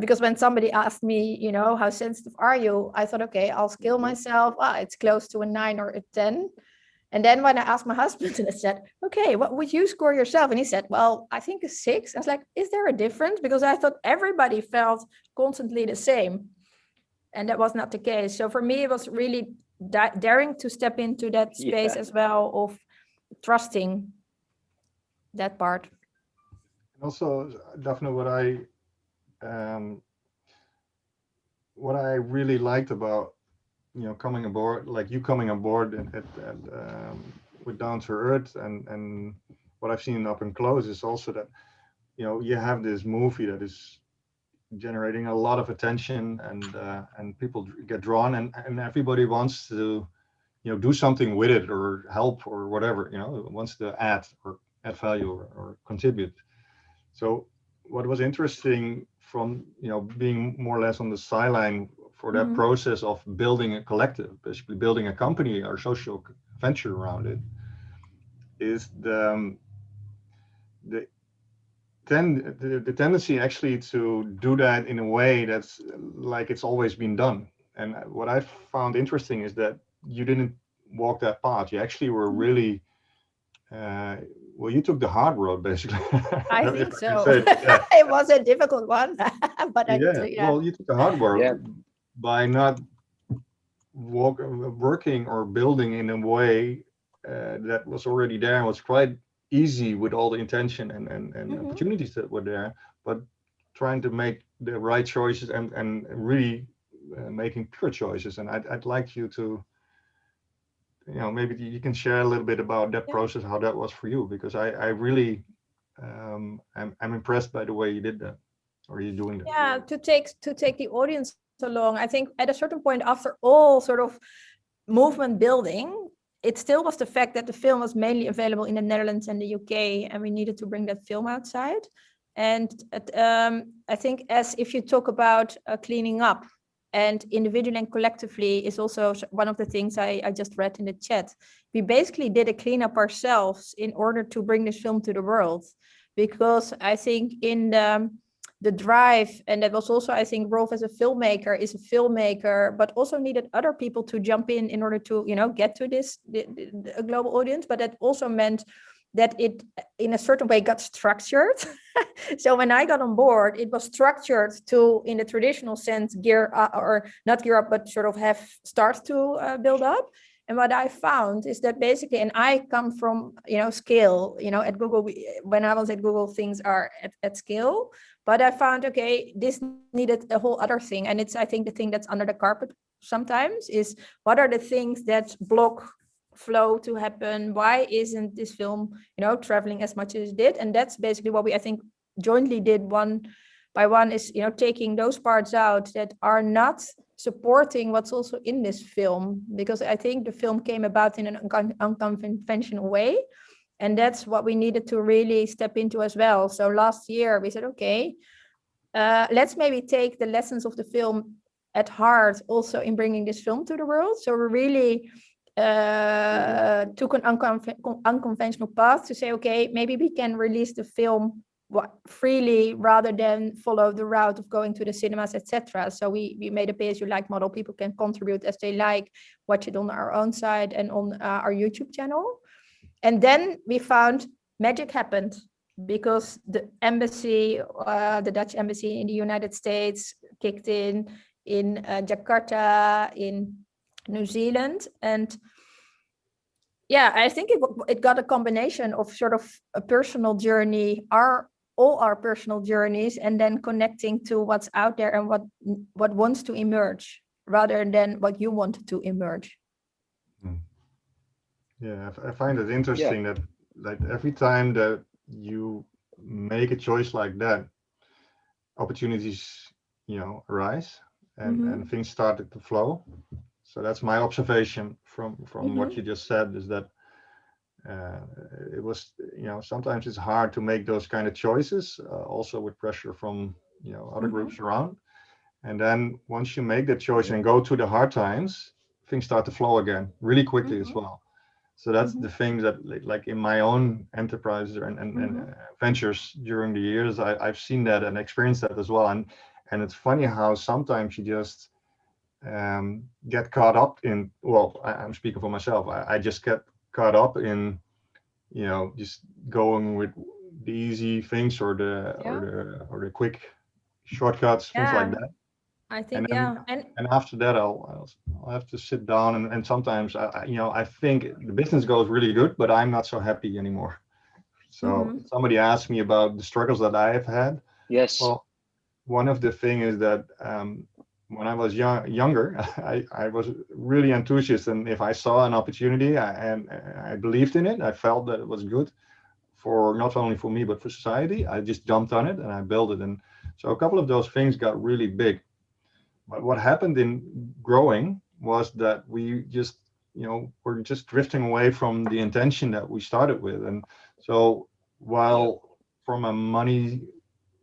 Because when somebody asked me, how sensitive are you? I thought, okay, I'll scale myself. It's close to a 9 or a 10. And then when I asked my husband, and I said, okay, what would you score yourself? And he said, well, I think a 6. I was like, is there a difference? Because I thought everybody felt constantly the same. And that was not the case. So for me, it was really daring to step into that space as well, of trusting that part. And also, Daphne, what I really liked about coming aboard, like you coming aboard with Down to Earth, and what I've seen up and close is also that you have this movie that is generating a lot of attention, and people get drawn, and everybody wants to do something with it or help or whatever, wants to add value or contribute. So what was interesting from being more or less on the sideline for that process of building a collective, basically building a company or social venture around it, is the tendency actually to do that in a way that's like it's always been done. And what I found interesting is that you didn't walk that path. You actually were really well, you took the hard road, basically. I think so. It was a difficult one, but well, you took the hard road by not working or building in a way that was already there and was quite easy with all the intention and opportunities that were there, but trying to make the right choices and really making pure choices. And I'd like you to maybe you can share a little bit about that process, how that was for you, because I really I'm impressed by the way you did that, or you're doing that. Yeah, to take the audience along. I think at a certain point, after all sort of movement building, it still was the fact that the film was mainly available in the Netherlands and the UK, and we needed to bring that film outside. And I think if you talk about cleaning up, and individually and collectively is also one of the things I just read in the chat. We basically did a cleanup ourselves in order to bring this film to the world, because I think in the drive, and that was also, I think, Rolf as a filmmaker is a filmmaker, but also needed other people to jump in order to get to this a global audience. But that also meant that it in a certain way got structured. So when I got on board, it was structured to, in the traditional sense, gear up, or not gear up, but sort of start to build up. And what I found is that basically, and I come from, scale, at Google, when I was at Google, things are at scale, but I found, okay, this needed a whole other thing. And it's, I think, the thing that's under the carpet sometimes is, what are the things that block flow to happen? Why isn't this film traveling as much as it did? And that's basically what we, I think, jointly did one by one, is taking those parts out that are not supporting what's also in this film, because I think the film came about in an unconventional way, and that's what we needed to really step into as well. So last year we said, okay, let's maybe take the lessons of the film at heart also in bringing this film to the world. So we really took an unconventional path to say, okay, maybe we can release the film freely rather than follow the route of going to the cinemas, etc. So we made a pay-as-you-like model. People can contribute as they like, watch it on our own side and on our YouTube channel. And then we found magic happened because the embassy, the Dutch embassy in the United States kicked in Jakarta, in New Zealand. And yeah, I think it got a combination of sort of a personal journey, all our personal journeys, and then connecting to what's out there and what wants to emerge rather than what you wanted to emerge. Yeah, I find it interesting that like every time that you make a choice like that, opportunities, arise and things started to flow. So that's my observation from what you just said, is that it was, sometimes it's hard to make those kind of choices, also with pressure from, other groups around. And then once you make that choice and go through the hard times, things start to flow again really quickly as well. So that's the thing that, like in my own enterprises and ventures during the years, I've seen that and experienced that as well. And it's funny how sometimes you just get caught up in, well, I'm speaking for myself. I just get caught up in, just going with the easy things or the quick shortcuts, things like that. I think, and after that, I'll have to sit down and sometimes I think the business goes really good, but I'm not so happy anymore. So somebody asked me about the struggles that I have had. Yes. Well, one of the things is that when I was younger, I was really enthusiastic, and if I saw an opportunity and I believed in it, I felt that it was good for not only for me but for society, I just jumped on it and I built it. And so a couple of those things got really big. But what happened in growing was that we just, we're just drifting away from the intention that we started with. And so while from a money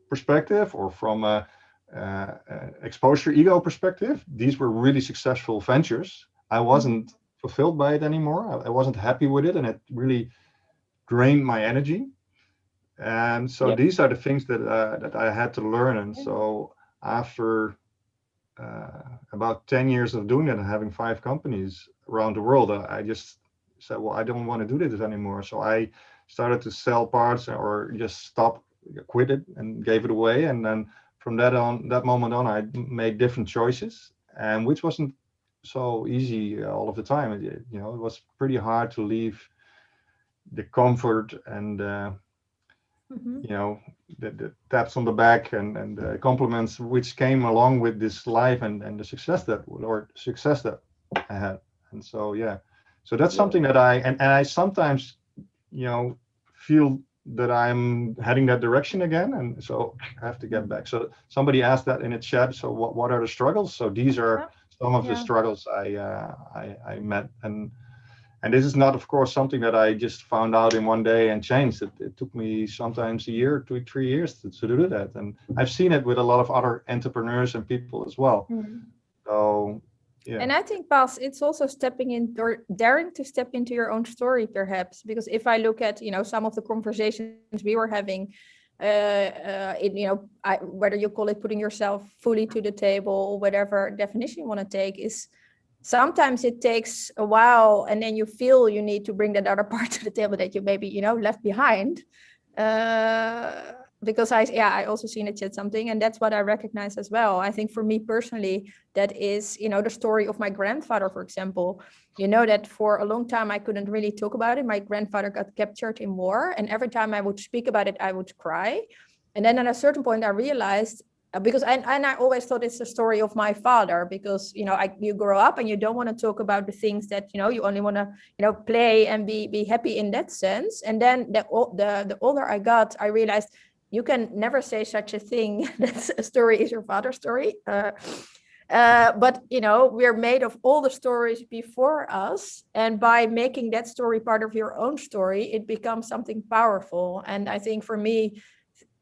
perspective or from a exposure ego perspective, these were really successful ventures, I wasn't fulfilled by it anymore. I wasn't happy with it, and it really drained my energy. And so these are the things that I had to learn. And so after about 10 years of doing that and having 5 companies around the world, I just said, well, I don't want to do this anymore. So I started to sell parts or just quit it and gave it away. And then from that moment on, I made different choices, and which wasn't so easy all of the time. It was pretty hard to leave the comfort and the taps on the back and the compliments which came along with this life and the success that I had. And so so that's something that I sometimes feel that I'm heading that direction again, and so I have to get back. So somebody asked that in a chat, so what are the struggles? So these are some of the struggles I met, and this is not, of course, something that I just found out in one day and changed. It took me sometimes a year, 2, 3 years to do that. And I've seen it with a lot of other entrepreneurs and people as well. So, yeah. And I think, Bas, it's also stepping in or daring to step into your own story, perhaps, because if I look at, some of the conversations we were having, whether you call it putting yourself fully to the table or whatever definition you want to take, is sometimes it takes a while, and then you feel you need to bring that other part to the table that you maybe, left behind. Because I also seen it said something, and that's what I recognize as well. I think for me personally, that is, the story of my grandfather, for example. That for a long time I couldn't really talk about it. My grandfather got captured in war, and every time I would speak about it, I would cry. And then at a certain point I realized, because I always thought it's the story of my father, because you grow up and you don't want to talk about the things that you only want to play and be happy in that sense. And then the older I got, I realized you can never say such a thing. That a story is your father's story. But we're made of all the stories before us, and by making that story part of your own story, it becomes something powerful. And I think for me,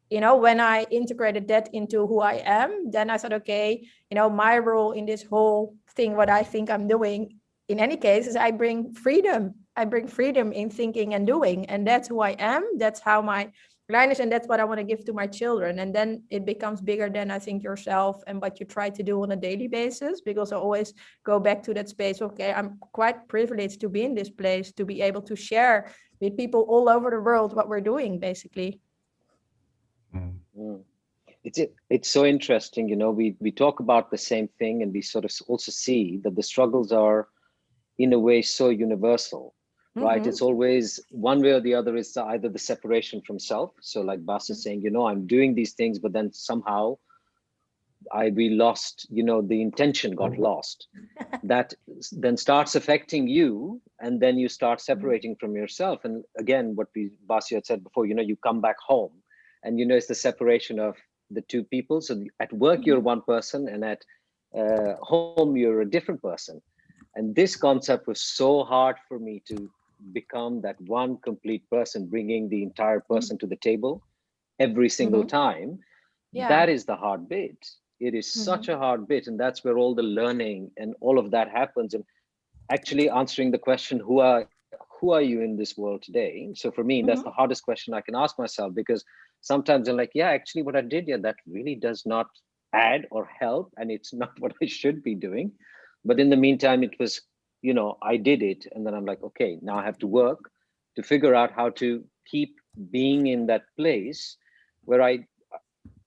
when I integrated that into who I am, then I thought, okay, my role in this whole thing, what I think I'm doing, in any case, is I bring freedom. I bring freedom in thinking and doing, and that's who I am. That's how my Klein is, and that's what I want to give to my children. And then it becomes bigger than I think yourself and what you try to do on a daily basis, because I always go back to that space. Okay, I'm quite privileged to be in this place, to be able to share with people all over the world what we're doing, basically. It's so interesting, you know, we talk about the same thing, and we sort of also see that the struggles are in a way so universal, right? It's always one way or the other. Is either the separation from self. So like Bas is saying, you know, I'm doing these things, but then somehow we lost, you know, the intention got lost. That then starts affecting you, and then you start separating from yourself. And again, what Basi had said before, you know, you come back home, and you know, it's the separation of the two people. So at work, you're one person, and at home, you're a different person. And this concept was so hard for me to become that one complete person, bringing the entire person to the table every single time. Yeah. That is the hard bit. It is such a hard bit. And that's where all the learning and all of that happens. And actually answering the question, who are you in this world today? So for me, that's the hardest question I can ask myself, because sometimes I'm like, yeah, actually what I did, yeah, that really does not add or help. And it's not what I should be doing. But in the meantime, it was, you know, I did it. And then I'm like, okay, now I have to work to figure out how to keep being in that place where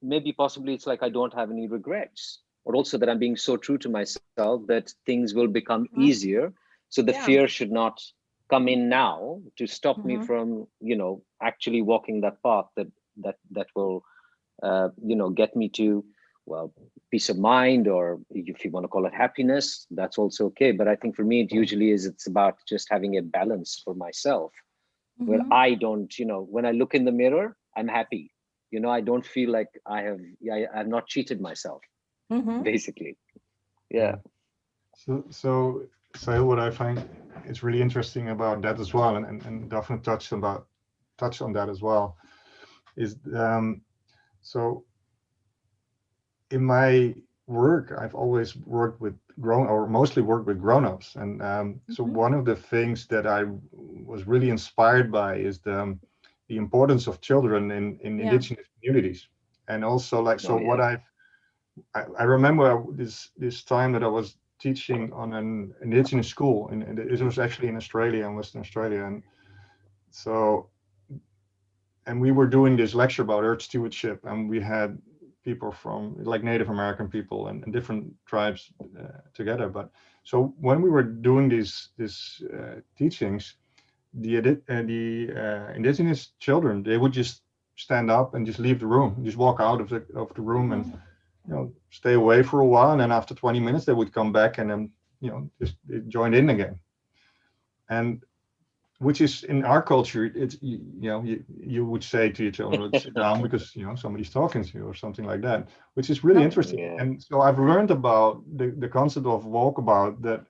maybe possibly it's like I don't have any regrets, or also that I'm being so true to myself that things will become easier. So the fear should not come in now to stop me from, you know, actually walking that path that will, you know, get me to, well, peace of mind, or if you want to call it happiness, that's also okay. But I think for me, it usually it's about just having a balance for myself, where I don't, you know, when I look in the mirror, I'm happy. You know, I don't feel like I've not cheated myself, basically. Yeah. So what I find is really interesting about that as well, and Daphne touched on that as well, is so in my work, I've always worked with mostly worked with grown-ups, and so one of the things that I was really inspired by is the importance of children in indigenous communities, and also like what I remember this time that I was teaching on an indigenous school, and it was actually in Australia, in Western Australia, and we were doing this lecture about earth stewardship, and we had people from like Native American people and different tribes together. But so when we were doing these teachings, the indigenous children, they would just stand up and just leave the room, just walk out of the room, and you know, stay away for a while. And then after 20 minutes, they would come back and then, you know, just join in again. And which is in our culture, it's, you know, you would say to your children, sit down because, you know, somebody's talking to you or something like that, which is really interesting. Yeah. And so I've learned about the concept of walkabout that,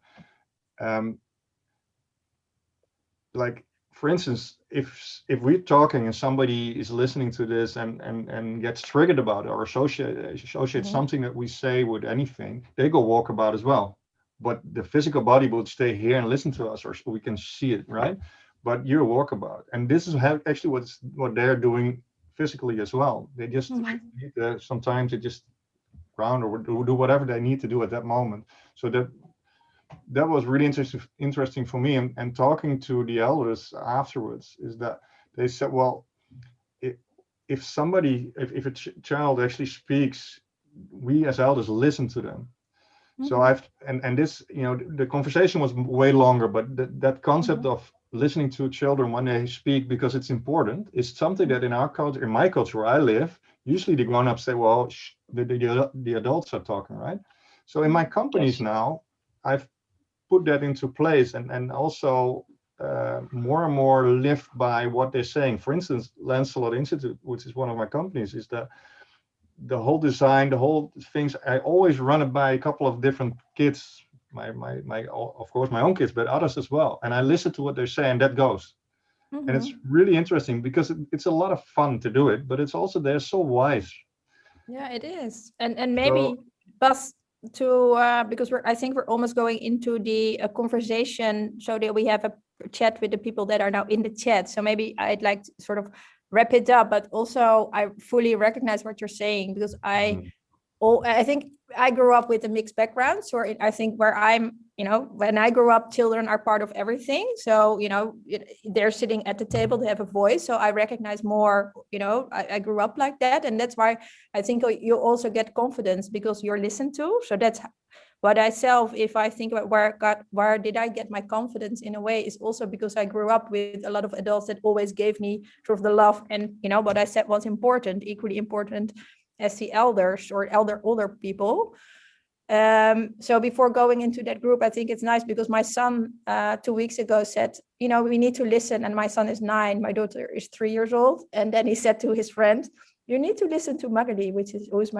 like, for instance, if we're talking and somebody is listening to this and gets triggered about it or associate something that we say with anything, they go walkabout as well. But the physical body will stay here and listen to us, or we can see it, right? But you're a walkabout, and this is actually what they're doing physically as well. They just sometimes they just ground or do whatever they need to do at that moment. So that was really interesting for me. And talking to the elders afterwards is that they said, well, if a child actually speaks, we as elders listen to them. So and this, you know, the conversation was way longer, but that concept of listening to children when they speak, because it's important, is something that in our culture, in my culture where I live, usually the grown-ups say, well, the adults are talking, right? So in my companies now, I've put that into place, and also more and more live by what they're saying. For instance, Lancelot Institute, which is one of my companies, is that the whole design, the whole things, I always run it by a couple of different kids, my of course my own kids, but others as well, and I listen to what they're saying. That goes, and it's really interesting because it's a lot of fun to do it, but it's also, they're so wise. Yeah, it is. And maybe Bas, to because I think we're almost going into the conversation, so that we have a chat with the people that are now in the chat. So maybe I'd like to sort of wrap it up, but also I fully recognize what you're saying, because I think I grew up with a mixed background. So I think where I'm, when I grew up, children are part of everything. So, they're sitting at the table, they have a voice. So I recognize more, I grew up like that. And that's why I think you also get confidence because you're listened to. So that's what if I think about where did I get my confidence in a way, is also because I grew up with a lot of adults that always gave me sort of the love and, what I said was important, equally important as the elders or older people. So before going into that group, I think it's nice because my son 2 weeks ago said, we need to listen. And my son is 9, my daughter is 3 years old. And then he said to his friend, you need to listen to Magali, who is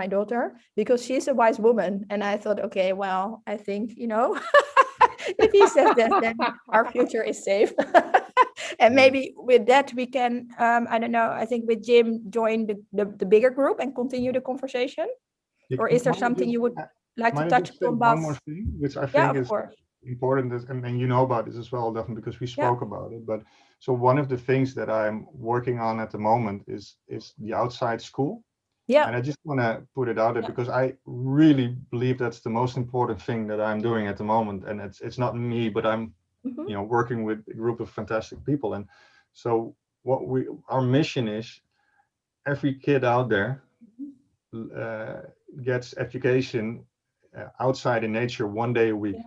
my daughter, because she's a wise woman. And I thought, okay, well, I think, if he says that, then our future is safe. And maybe with that, we can, I don't know, I think with Jim, join the bigger group and continue the conversation. Or is there something you would like to touch upon, one more Bas? thing, which I Yeah, think of is course. important, and you know about this as well, definitely, because we spoke about it. But so one of the things that I'm working on at the moment is the outside school. Yeah. And I just want to put it out there because I really believe that's the most important thing that I'm doing at the moment. And it's not me, but I'm working with a group of fantastic people. And so our mission is every kid out there gets education outside in nature 1 day a week.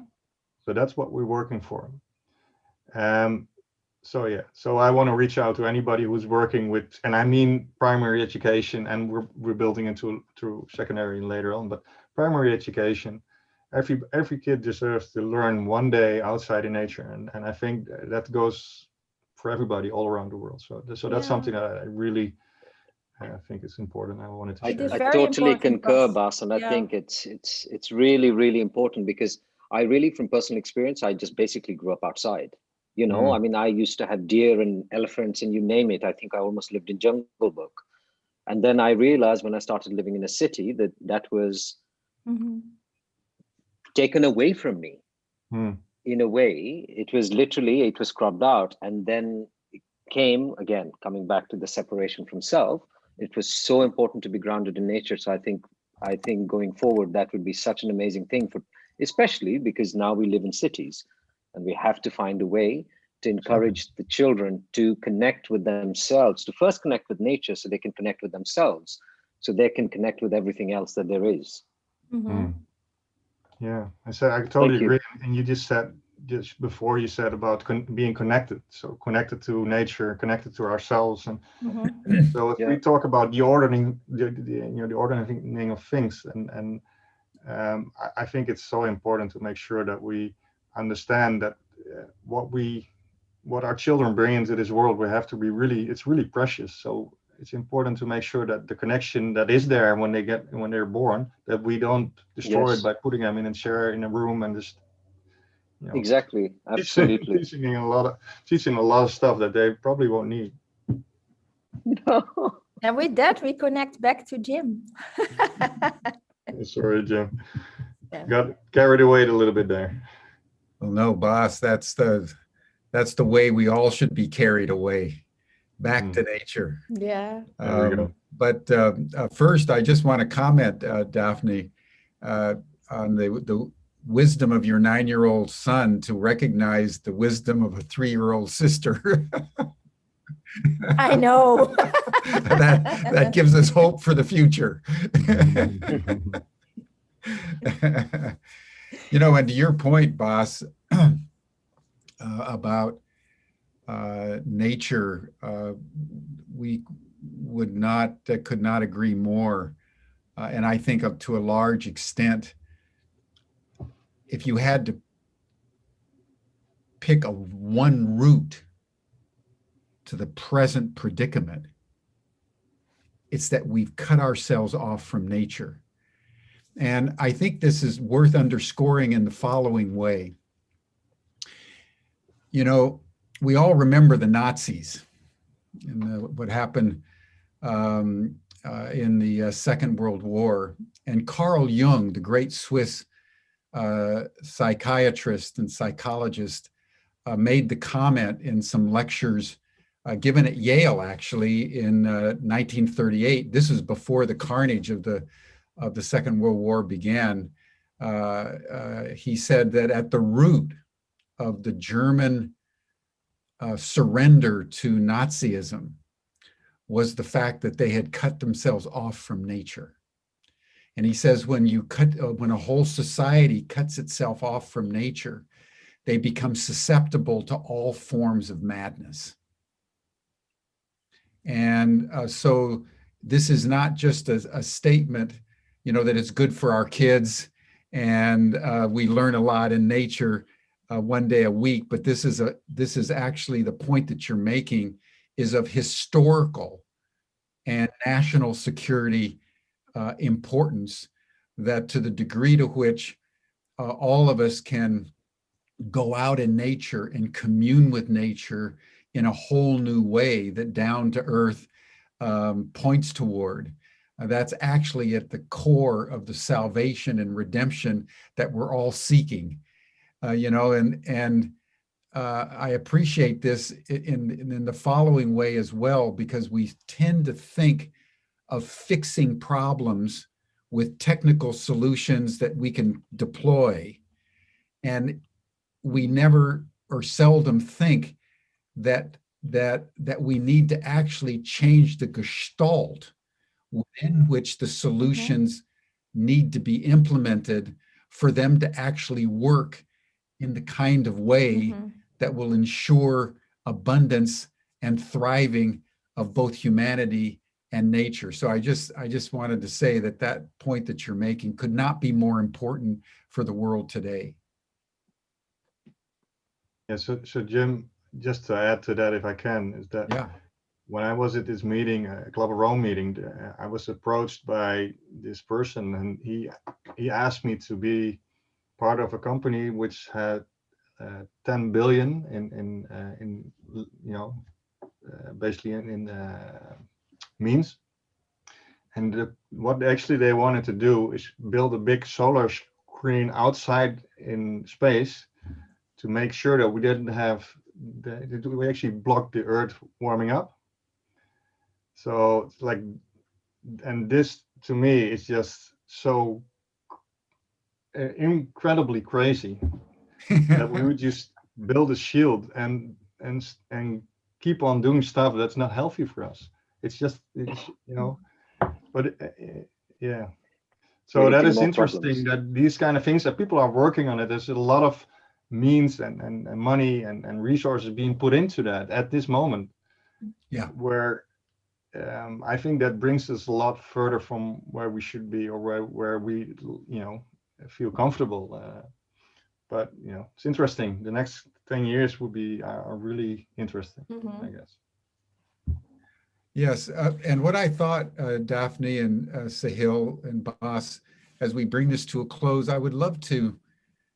So that's what we're working for. So I want to reach out to anybody who's working with, and I mean primary education, and we're building into through secondary and later on, but primary education. Every kid deserves to learn 1 day outside in nature, and I think that goes for everybody all around the world. So that's something that I really think is important. I wanted to share. I totally concur, Bas, and I think it's really, really important because I really, from personal experience, I just basically grew up outside. I mean, I used to have deer and elephants and you name it. I think I almost lived in Jungle Book. And then I realized when I started living in a city that was taken away from me. In a way, it was cropped out. And then it came, again, coming back to the separation from self, it was so important to be grounded in nature. So I think going forward, that would be such an amazing thing especially because now we live in cities. And we have to find a way to encourage the children to connect with themselves, to first connect with nature so they can connect with themselves, so they can connect with everything else that there is. Yeah, I totally agree. And you just before you said about being connected. So connected to nature, connected to ourselves. And so if we talk about the ordering, the ordering of things, and I think it's so important to make sure that we understand that what our children bring into this world, we have to be it's really precious. So it's important to make sure that the connection that is there when they're born, that we don't destroy it by putting them in a chair in a room and just exactly, absolutely teaching a lot of stuff that they probably won't need. No. And with that, we connect back to Jim. Sorry, Jim. Got carried away a little bit there. Well, no, Bas, that's the way we all should be carried away, back to nature. Yeah. But first, I just want to comment, Daphne, on the wisdom of your 9-year-old son to recognize the wisdom of a 3-year-old sister. I know. that gives us hope for the future. And to your point, Bas, about nature, we could not agree more. And I think to a large extent, if you had to pick one route to the present predicament, it's that we've cut ourselves off from nature. And I think this is worth underscoring in the following way. We all remember the Nazis and what happened in the Second World War. And Carl Jung, the great Swiss psychiatrist and psychologist, made the comment in some lectures given at Yale actually in 1938. This was before the carnage of the Second World War began. He said that at the root of the German surrender to Nazism was the fact that they had cut themselves off from nature. And he says when a whole society cuts itself off from nature, they become susceptible to all forms of madness. And so this is not just a statement, that it's good for our kids and we learn a lot in nature one day a week, but this is actually the point that you're making is of historical and national security importance, that to the degree to which all of us can go out in nature and commune with nature in a whole new way that down to earth points toward. That's actually at the core of the salvation and redemption that we're all seeking. And I appreciate this in the following way as well, because we tend to think of fixing problems with technical solutions that we can deploy. And we never or seldom think that we need to actually change the gestalt within which the solutions need to be implemented for them to actually work in the kind of way that will ensure abundance and thriving of both humanity and nature. So I just wanted to say that point that you're making could not be more important for the world today. Yeah, so Jim, just to add to that, if I can, is that when I was at this meeting, a Global Rome meeting, I was approached by this person, and he asked me to be part of a company which had 10 billion in basically in means. And what actually they wanted to do is build a big solar screen outside in space to make sure that we didn't have we actually blocked the Earth warming up. So it's like, and this to me is just so incredibly crazy that we would just build a shield and keep on doing stuff that's not healthy for us. It's but yeah. So that is interesting that these kind of things that people are working on it. There's a lot of means and money and resources being put into that at this moment. Yeah. Where I think that brings us a lot further from where we should be, or where we feel comfortable. But it's interesting. The next 10 years will be are really interesting, I guess. Yes, and what I thought, Daphne and Sahil and Bas, as we bring this to a close, I would love to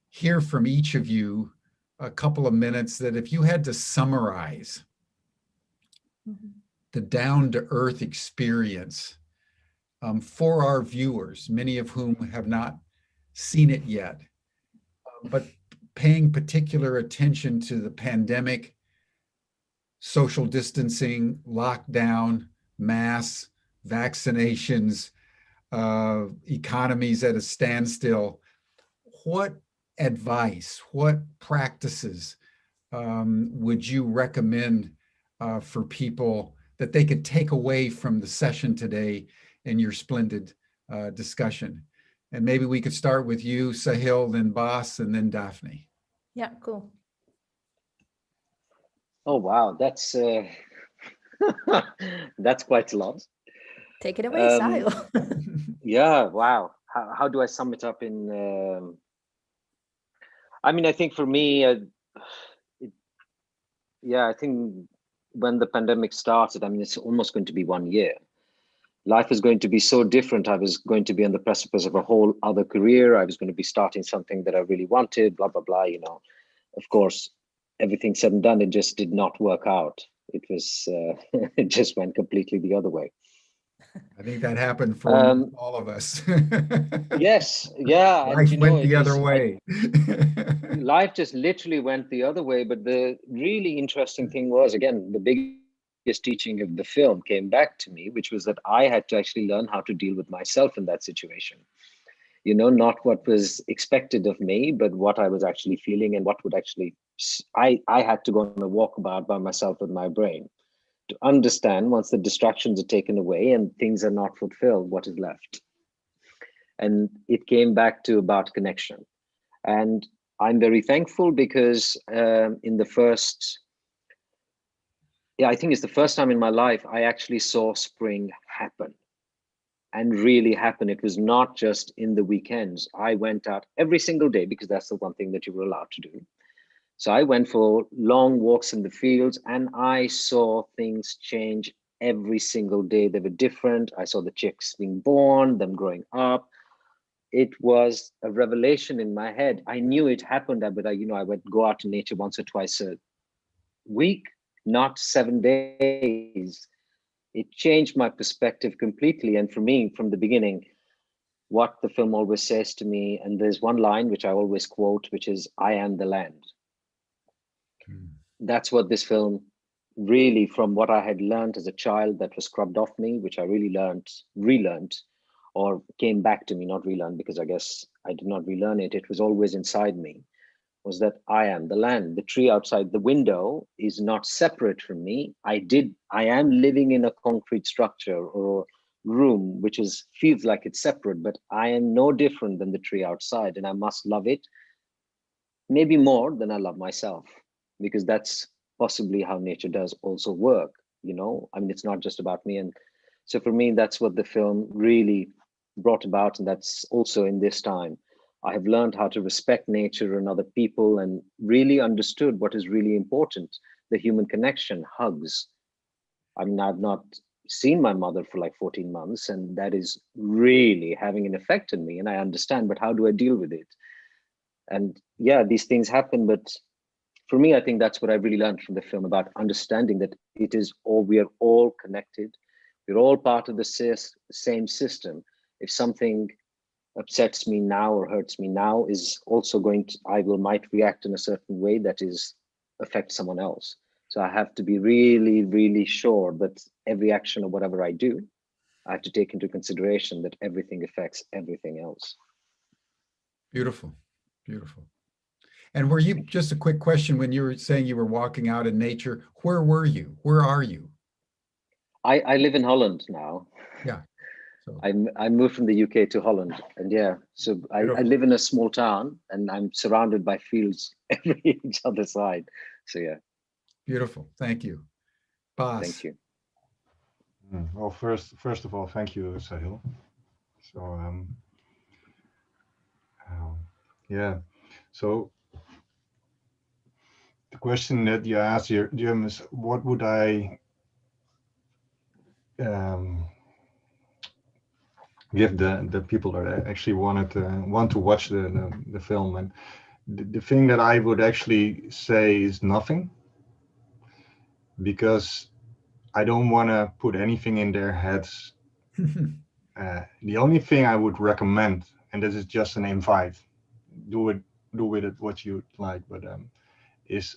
hear from each of you a couple of minutes that if you had to summarize the down-to-earth experience for our viewers, many of whom have not seen it yet, but paying particular attention to the pandemic, social distancing, lockdown, mass, vaccinations, economies at a standstill, what advice, what practices would you recommend for people that they could take away from the session today in your splendid discussion? And maybe we could start with you, Sahil, then Bas, and then Daphne. Yeah, cool. Oh, wow. That's that's quite a lot. Take it away, Sahil. Yeah, wow. How do I sum it up in... I mean, I think for me, I think when the pandemic started, I mean, it's almost going to be 1 year. Life is going to be so different. I was going to be on the precipice of a whole other career. I was going to be starting something that I really wanted, blah, blah, blah, Of course, everything said and done, it just did not work out. It was, it just went completely the other way. I think that happened for all of us. Yes, yeah. Life went the other way. Life just literally went the other way. But the really interesting thing was, again, the big teaching of the film came back to me, which was that I had to actually learn how to deal with myself in that situation. You know, not what was expected of me, but what I was actually feeling and what would actually, I had to go on a walkabout by myself with my brain to understand once the distractions are taken away and things are not fulfilled, what is left. And it came back to about connection. And I'm very thankful because in the first, I think it's the first time in my life I actually saw spring happen and really happen. It was not just in the weekends. I went out every single day because that's the one thing that you were allowed to do. So I went for long walks in the fields and I saw things change every single day. They were different. I saw the chicks being born, them growing up. It was a revelation in my head. I knew it happened, but I would go out to nature once or twice a week, not 7 days. It changed my perspective completely. And for me, from the beginning, what the film always says to me, and there's one line which I always quote, which is, I am the land. That's what this film really, from what I had learned as a child that was scrubbed off me, which I really relearned, or came back to me, not relearned, because I guess I did not relearn it. It was always inside me, was that I am the land. The tree outside the window is not separate from me. I am living in a concrete structure or room, which feels like it's separate, but I am no different than the tree outside, and I must love it, maybe more than I love myself, because that's possibly how nature does also work. I mean, it's not just about me. And so for me, that's what the film really brought about. And that's also in this time, I have learned how to respect nature and other people and really understood what is really important, the human connection, hugs. I mean, I've not seen my mother for like 14 months, and that is really having an effect on me. And I understand, but how do I deal with it? And yeah, these things happen. But for me, I think that's what I really learned from the film, about understanding that we are all connected. We're all part of the same system. If something upsets me now or hurts me now, is also might react in a certain way that affect someone else. So I have to be really, really sure that every action or whatever I do, I have to take into consideration that everything affects everything else. Beautiful, beautiful. And were you, just a quick question, when you were saying you were walking out in nature, where were you? Where are you? I live in Holland now. Yeah. So I moved from the UK to Holland, and yeah, so I live in a small town, and I'm surrounded by fields every each other side. So yeah. Beautiful. Thank you. Bas. Thank you. Well, first of all, thank you, Sahil. So yeah. So the question that you asked here, Jim, is what would I give the people that actually want to watch the film? And the thing that I would actually say is nothing, because I don't want to put anything in their heads. The only thing I would recommend, and this is just an invite, do with it what you like, but is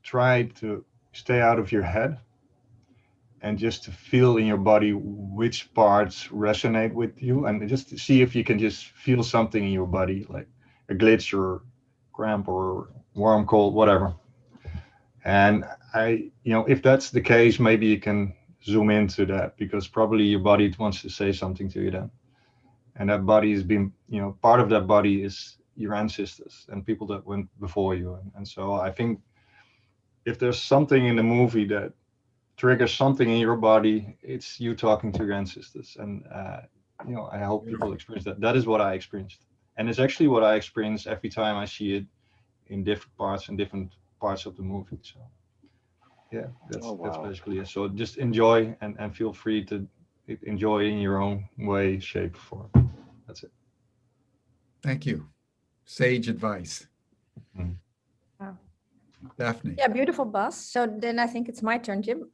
try to stay out of your head and just to feel in your body which parts resonate with you, and just to see if you can just feel something in your body, like a glitch or cramp or warm, cold, whatever. And if that's the case, maybe you can zoom into that, because probably your body wants to say something to you then. And that body has been, part of that body is your ancestors and people that went before you. And so I think if there's something in the movie that triggers something in your body, it's you talking to your ancestors. And, I hope people experience that. That is what I experienced. And it's actually what I experience every time I see it in different parts of the movie. So yeah, that's basically it. So just enjoy and feel free to enjoy in your own way, shape, form. That's it. Thank you. Sage advice. Wow. Daphne. Yeah, beautiful, Bas. So then I think it's my turn, Jim.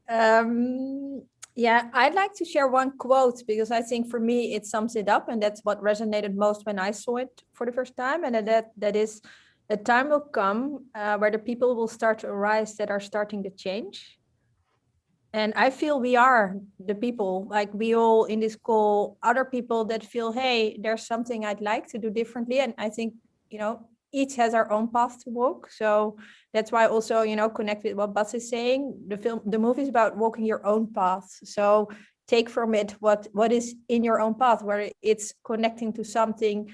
Yeah, I'd like to share one quote, because I think for me it sums it up, and that's what resonated most when I saw it for the first time. And that is, the time will come where the people will start to arise that are starting to change. And I feel we are the people, like we all in this call, other people that feel, hey, there's something I'd like to do differently. And I think, each has our own path to walk. So that's why also, connect with what Bas is saying. The movie is about walking your own path. So take from it what is in your own path, where it's connecting to something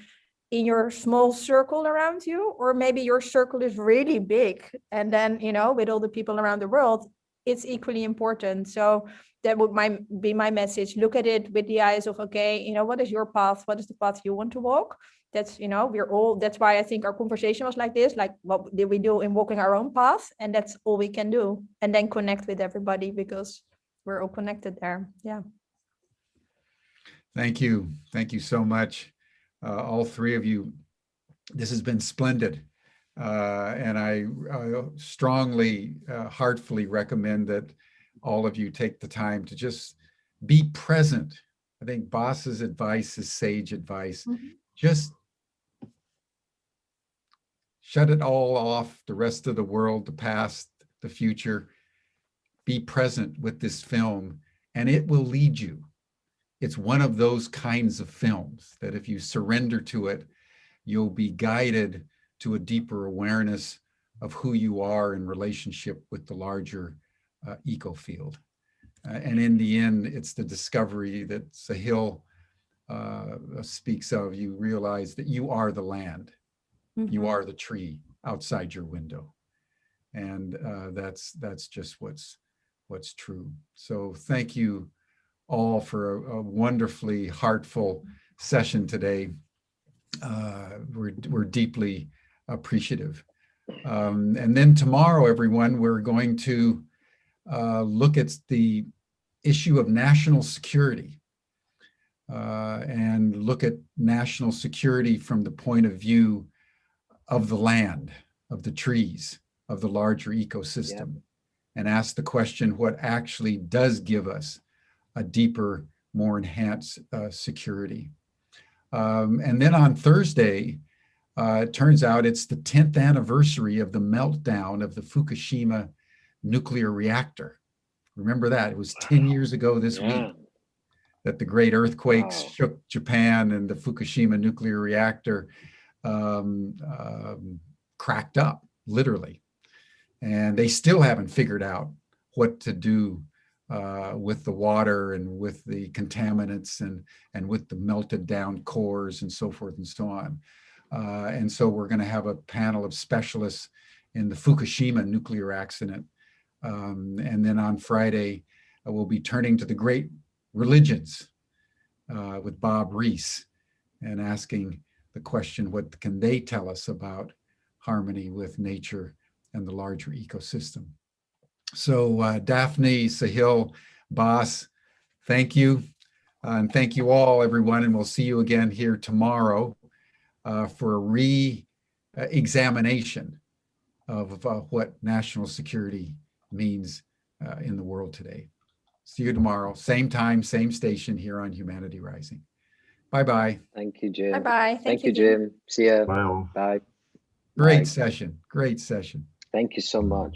in your small circle around you, or maybe your circle is really big. And then, with all the people around the world, it's equally important. So that would be my message. Look at it with the eyes of, okay, what is your path? What is the path you want to walk? That's, that's why I think our conversation was like this, like what did we do in walking our own path? And that's all we can do. And then connect with everybody because we're all connected there. Yeah. Thank you. Thank you so much. All three of you. This has been splendid. And I strongly, heartfully recommend that all of you take the time to just be present. I think Bas's advice is sage advice. Mm-hmm. Just shut it all off, the rest of the world, the past, the future. Be present with this film, and it will lead you. It's one of those kinds of films that if you surrender to it, you'll be guided to a deeper awareness of who you are in relationship with the larger eco field. And in the end, it's the discovery that Sahil speaks of. You realize that you are the land. Mm-hmm. You are the tree outside your window. And that's just what's true. So thank you all for a wonderfully heartful session today. We're deeply appreciative. And then tomorrow, everyone, we're going to look at the issue of national security and look at national security from the point of view of the land, of the trees, of the larger ecosystem, and ask the question, what actually does give us a deeper, more enhanced security? And then on Thursday, it turns out it's the 10th anniversary of the meltdown of the Fukushima nuclear reactor. Remember that? It was 10 years ago this week that the great earthquakes shook Japan and the Fukushima nuclear reactor cracked up, literally. And they still haven't figured out what to do with the water and with the contaminants and with the melted down cores and so forth and so on. And so we're going to have a panel of specialists in the Fukushima nuclear accident. And then on Friday, we'll be turning to the great religions with Bob Rees and asking the question, what can they tell us about harmony with nature and the larger ecosystem? So Daphne, Sahil, Bas, thank you. And thank you all, everyone. And we'll see you again here tomorrow for a re-examination of what national security means in the world today. See you tomorrow, same time, same station here on Humanity Rising. Bye-bye. Thank you, Jim. Bye-bye. Thank you, Jim. See ya. Bye. Bye. Great session. Great session. Thank you so much.